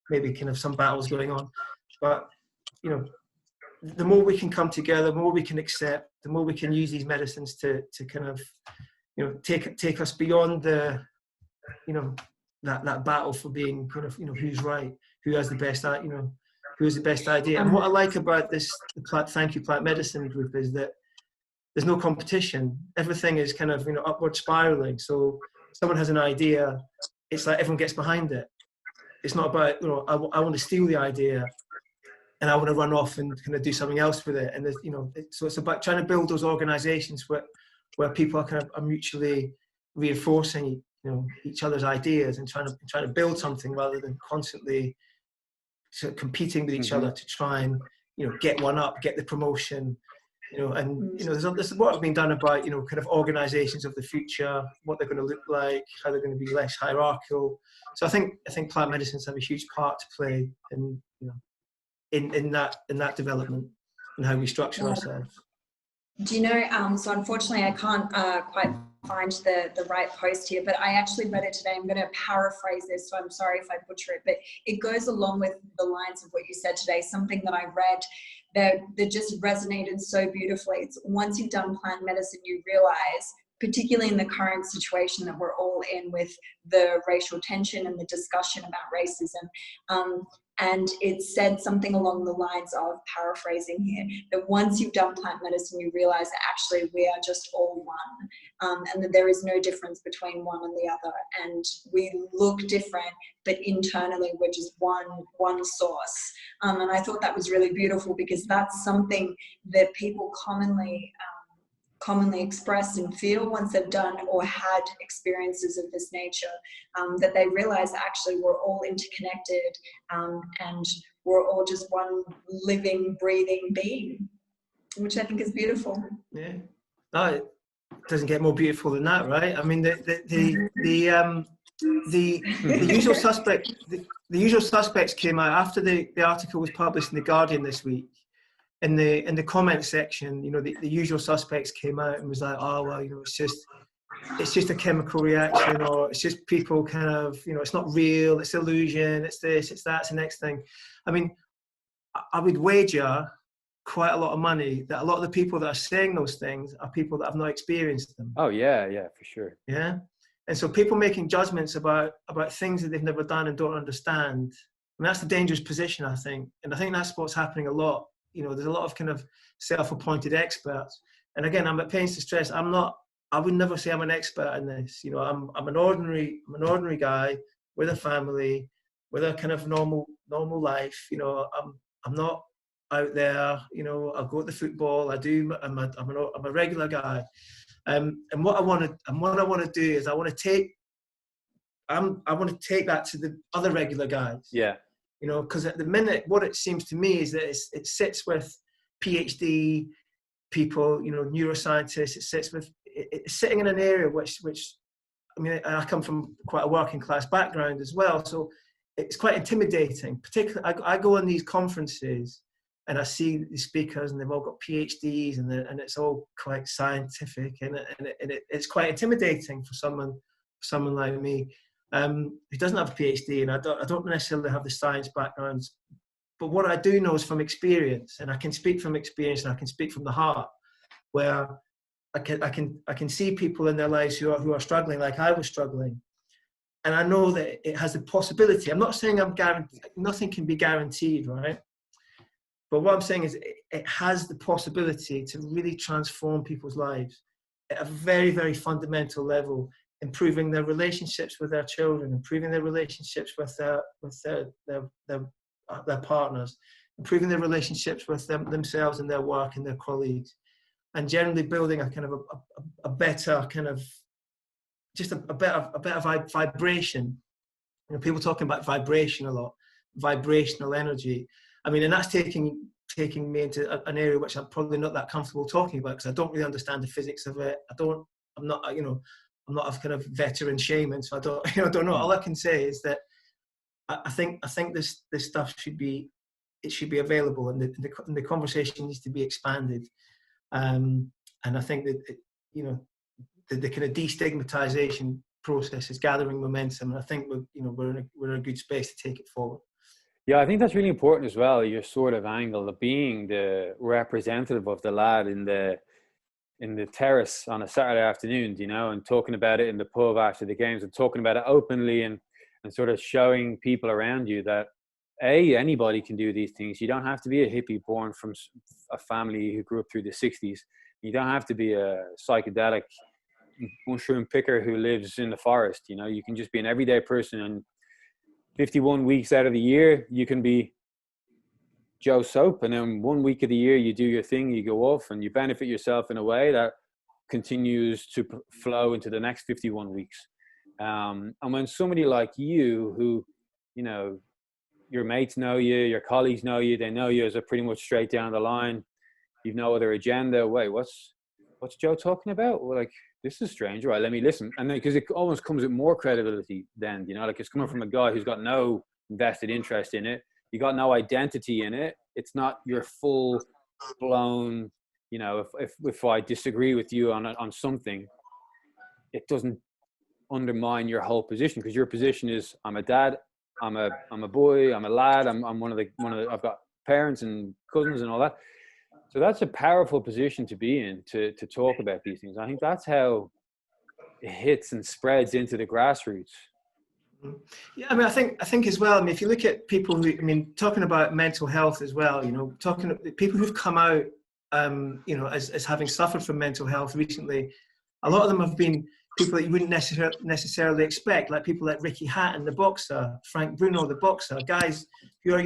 maybe kind of some battles going on. But, you know, the more we can come together, the more we can accept, the more we can use these medicines to kind of, you know, take us beyond the, you know, that battle for being kind of, you know, who's right, who has the best, you know, who has the best idea. And what I like about the Thank You Plant Medicine group is that there's no competition. Everything is kind of, you know, upward spiraling. So someone has an idea, it's like everyone gets behind it. It's not about, you know, I want to steal the idea and I want to run off and kind of do something else with it. And there's, you know, so it's about trying to build those organizations where people are kind of are mutually reinforcing, you know, each other's ideas and trying to build something rather than constantly sort of competing with each other to try and, you know, get one up, get the promotion, you know. And, you know, there's work being done about, you know, kind of organizations of the future, what they're going to look like, how they're going to be less hierarchical. So I think plant medicines have a huge part to play in, you know, in that development and how we structure ourselves. Do you know, so unfortunately I can't quite find the right post here, but I actually read it today. I'm going to paraphrase this, so I'm sorry if I butcher it, but it goes along with the lines of what you said today, something that I read that just resonated so beautifully. It's once you've done plant medicine, you realize particularly in the current situation that we're all in with the racial tension and the discussion about racism. And it said something along the lines of, paraphrasing here, that once you've done plant medicine, you realize that actually we are just all one, and that there is no difference between one and the other. And we look different, but internally we're just one source. And I thought that was really beautiful, because that's something that people commonly express and feel once they've done or had experiences of this nature, that they realize actually we're all interconnected, and we're all just one living, breathing being, which I think is beautiful. Yeah, no, it doesn't get more beautiful than that, right? I mean, the usual suspect, the usual suspects came out after the article was published in the Guardian this week. In the comment section, the usual suspects came out and was like, oh well, it's just a chemical reaction, or it's just people kind of, it's not real, it's illusion, it's this, it's that, it's the next thing. I mean, I would wager quite a lot of money that a lot of the people that are saying those things are people that have not experienced them. Oh yeah, for sure. Yeah, and so people making judgments about things that they've never done and don't understand. I mean, that's the dangerous position, I think, and I think that's what's happening a lot. There's a lot of kind of self-appointed experts. And again, I'm at pains to stress, I would never say I'm an expert in this. I'm an ordinary guy with a family, with a kind of normal life. I'm not out there, I go to the football, I'm a regular guy. And what I want to do is I want to take that to the other regular guys. Yeah. Because at the minute, what it seems to me is that it sits with PhD people, neuroscientists. It's sitting in an area which I mean, I come from quite a working class background as well, so it's quite intimidating. Particularly, I go on these conferences and I see the speakers, and they've all got PhDs, and it's all quite scientific, and it's quite intimidating for someone like me. Who doesn't have a PhD, and I don't necessarily have the science backgrounds, but what I do know is from experience, and I can speak from experience, and I can speak from the heart, where I can see people in their lives who are struggling like I was struggling, and I know that it has the possibility. I'm not saying I'm guaranteed, nothing can be guaranteed, right? But what I'm saying is it has the possibility to really transform people's lives at a very, very fundamental level. Improving their relationships with their children, improving their relationships with their partners, improving their relationships with themselves and their work and their colleagues, and generally building a kind of a better kind of, just a better vibration. People talking about vibration a lot, vibrational energy. I mean, and that's taking me into an area which I'm probably not that comfortable talking about, because I don't really understand the physics of it. I'm not a kind of veteran shaman, so I don't know. All I can say is that I think this stuff should be available, and the conversation needs to be expanded. And I think that the kind of destigmatization process is gathering momentum, and I think we're in a good space to take it forward. Yeah, I think that's really important as well. Your sort of angle of being the representative of the lad in the terrace on a Saturday afternoon, and talking about it in the pub after the games, and talking about it openly, and sort of showing people around you that anybody can do these things. You don't have to be a hippie born from a family who grew up through the 60s. You don't have to be a psychedelic mushroom picker who lives in the forest. You can just be an everyday person, and 51 weeks out of the year you can be Joe Soap, and then 1 week of the year you do your thing, you go off and you benefit yourself in a way that continues to flow into the next 51 weeks. And when somebody like you, who, your mates know you, your colleagues know you, they know you as a pretty much straight down the line, you've no other agenda. Wait, what's Joe talking about? Well, this is strange. Right, let me listen. And then, because it almost comes with more credibility then, it's coming from a guy who's got no vested interest in it. You got no identity in it. It's not your full blown, if I disagree with you on something, it doesn't undermine your whole position, because your position is, I'm a dad, I'm a boy, I'm a lad, I'm one of the I've got parents and cousins and all that. So that's a powerful position to be in, to talk about these things. I think that's how hits and spreads into the grassroots. Yeah, I mean, I think as well. I mean, if you look at people who, I mean, talking about mental health as well, talking people who've come out, as having suffered from mental health recently, a lot of them have been people that you wouldn't necessarily expect, like people like Ricky Hatton, the boxer, Frank Bruno, the boxer, guys who are,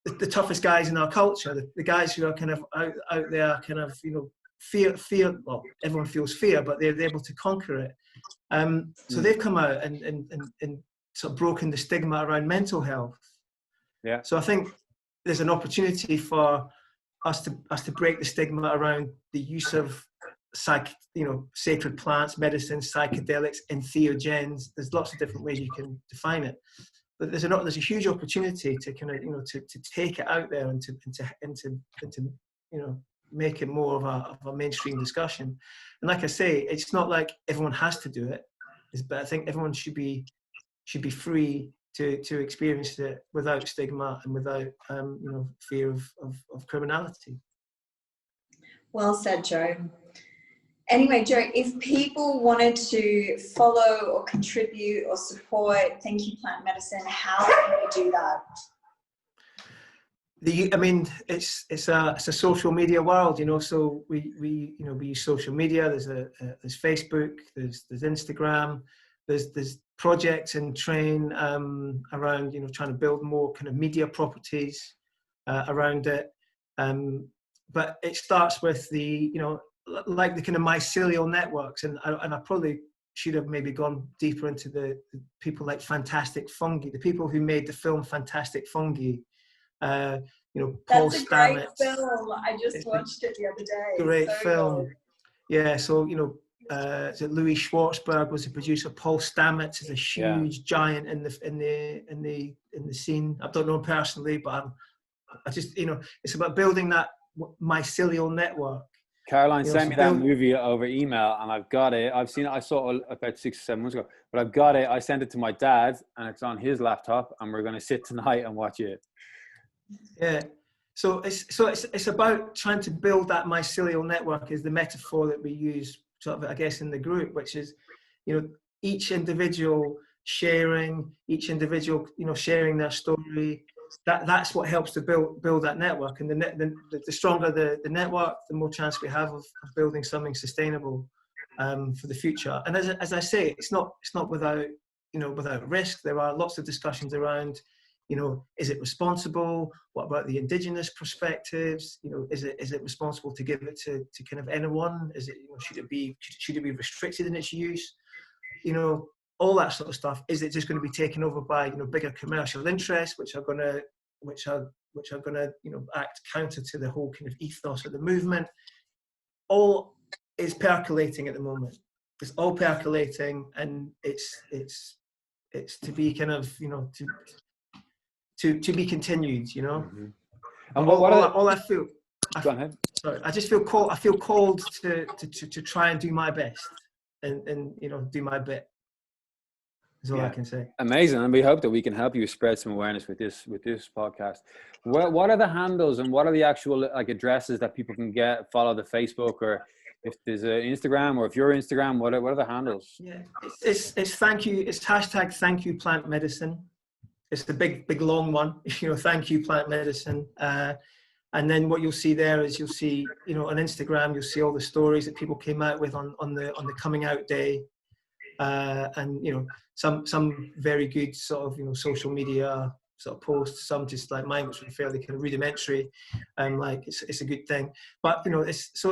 the toughest guys in our culture, the guys who are kind of out there, kind of, fear. Well, everyone feels fear, but they're able to conquer it. So they've come out and sort of broken the stigma around mental health. Yeah. So I think there's an opportunity for us to break the stigma around the use of sacred plants, medicines, psychedelics, entheogens. There's lots of different ways you can define it, but there's a huge opportunity to kind of to take it out there and to make it more of a mainstream discussion. And like I say, it's not like everyone has to do it, but I think everyone should be free to experience it without stigma and without fear of criminality. Well said, Joe. Anyway, Joe, if people wanted to follow or contribute or support Thank You Plant Medicine, how can they do that? It's a social media world, so we use social media. There's Facebook, there's Instagram, there's projects in Train around trying to build more kind of media properties around it. But it starts with the like the kind of mycelial networks, and I probably should have maybe gone deeper into the people like Fantastic Fungi, the people who made the film Fantastic Fungi. Paul That's a Stamets. great film. I just watched it the other day. Great so film. Good. Yeah, so Louis Schwartzberg was the producer. Paul Stamets is a huge giant in the scene. I don't know him personally, but I just it's about building that mycelial network. Caroline sent me that movie over email, and I've got it. I've seen it. I saw it about 6 or 7 months ago, but I've got it. I sent it to my dad, and it's on his laptop, and we're going to sit tonight and watch it. Yeah. So it's about trying to build that mycelial network, is the metaphor that we use sort of, I guess, in the group, which is, each individual sharing their story. That's what helps to build that network, and the stronger the network, the more chance we have of building something sustainable for the future. And as I say, it's not without risk. There are lots of discussions around, is it responsible? What about the indigenous perspectives? Is it responsible to give it to kind of anyone? Is it, should it be restricted in its use? All that sort of stuff. Is it just going to be taken over by bigger commercial interests, which are going to act counter to the whole kind of ethos of the movement? All is percolating at the moment. It's all percolating, and it's to be kind of to be continued. Mm-hmm. And all I feel. Go ahead. Sorry, I just feel called. I feel called to try and do my best and do my bit. Is all I can say. Amazing, and we hope that we can help you spread some awareness with this podcast. What are the handles and what are the actual addresses that people can follow the Facebook, or if there's an Instagram, or if you're Instagram, what are the handles? Yeah, it's thank you. It's hashtag Thank You Plant Medicine. It's the big long one. Thank You Plant Medicine. And then what you'll see there is on Instagram you'll see all the stories that people came out with on the coming out day. And some very good sort of social media sort of posts, some just like mine, which are fairly kind of rudimentary, like it's a good thing. But it's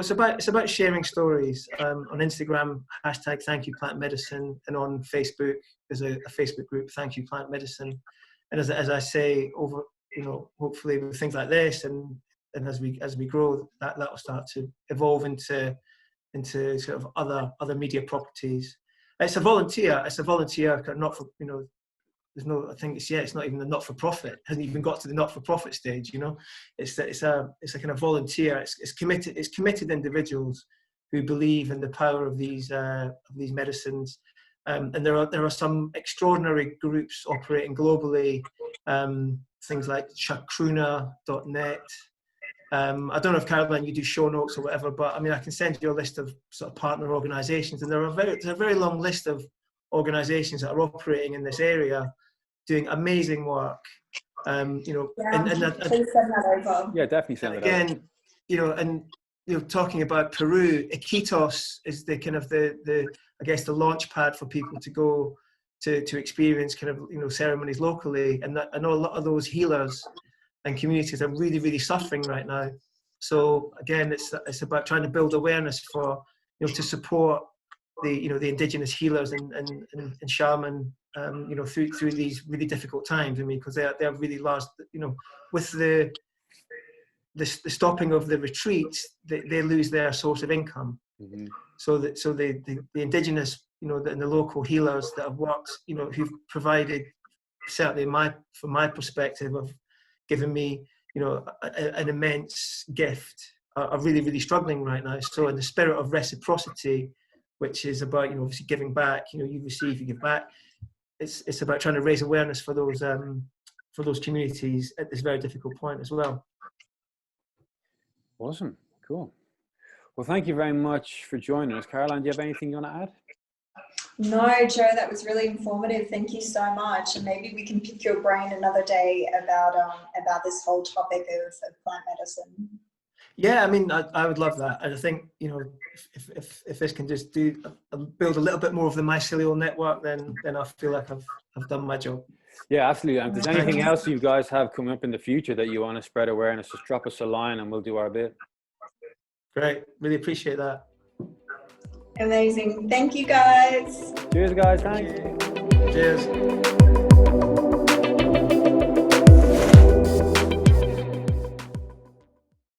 about sharing stories on Instagram, hashtag Thank You Plant Medicine, and on Facebook there's a Facebook group, Thank You Plant Medicine. And as I say, over hopefully with things like this and as we grow, that will start to evolve into sort of other media properties. It's a volunteer, not for, there's no, I think it's not even a not-for-profit. It hasn't even got to the not-for-profit stage, It's a kind of volunteer. It's committed individuals who believe in the power of these medicines. And there are some extraordinary groups operating globally, things like chakruna.net, I don't know if Caroline, you do show notes or whatever, but I mean, I can send you a list of sort of partner organisations, and there's a very long list of organisations that are operating in this area, doing amazing work. You know, please send that over. Yeah, definitely send it over. Again, you know, and you know, talking about Peru, Iquitos is the kind of the I guess the launch pad for people to go to experience kind of, you know, ceremonies locally, and I know a lot of those healers and communities are really suffering right now. So again, it's about trying to build awareness for, you know, to support the, you know, the indigenous healers and shaman, you know, through these really difficult times. I mean, because they're really large, you know, with the stopping of the retreats, they lose their source of income. Mm-hmm. So the indigenous, you know, and the local healers that have worked, you know, who've provided, certainly from my perspective, of giving me, you know, an immense gift, are really struggling right now. So in the spirit of reciprocity, which is about, you know, obviously giving back, you know, you receive, you give back. It's about trying to raise awareness for those communities at this very difficult point as well. Awesome, cool. Well, thank you very much for joining us. Caroline, do you have anything you want to add? No, Joe, that was really informative. Thank you so much. And maybe we can pick your brain another day about this whole topic of plant medicine. Yeah, I mean, I would love that. And I think, you know, if this can just build a little bit more of the mycelial network, then I feel like I've done my job. Yeah, absolutely. And if there's anything else you guys have coming up in the future that you want to spread awareness, just drop us a line and we'll do our bit. Great. Really appreciate that. Amazing. Thank you, guys. Cheers, guys. Thanks. Cheers.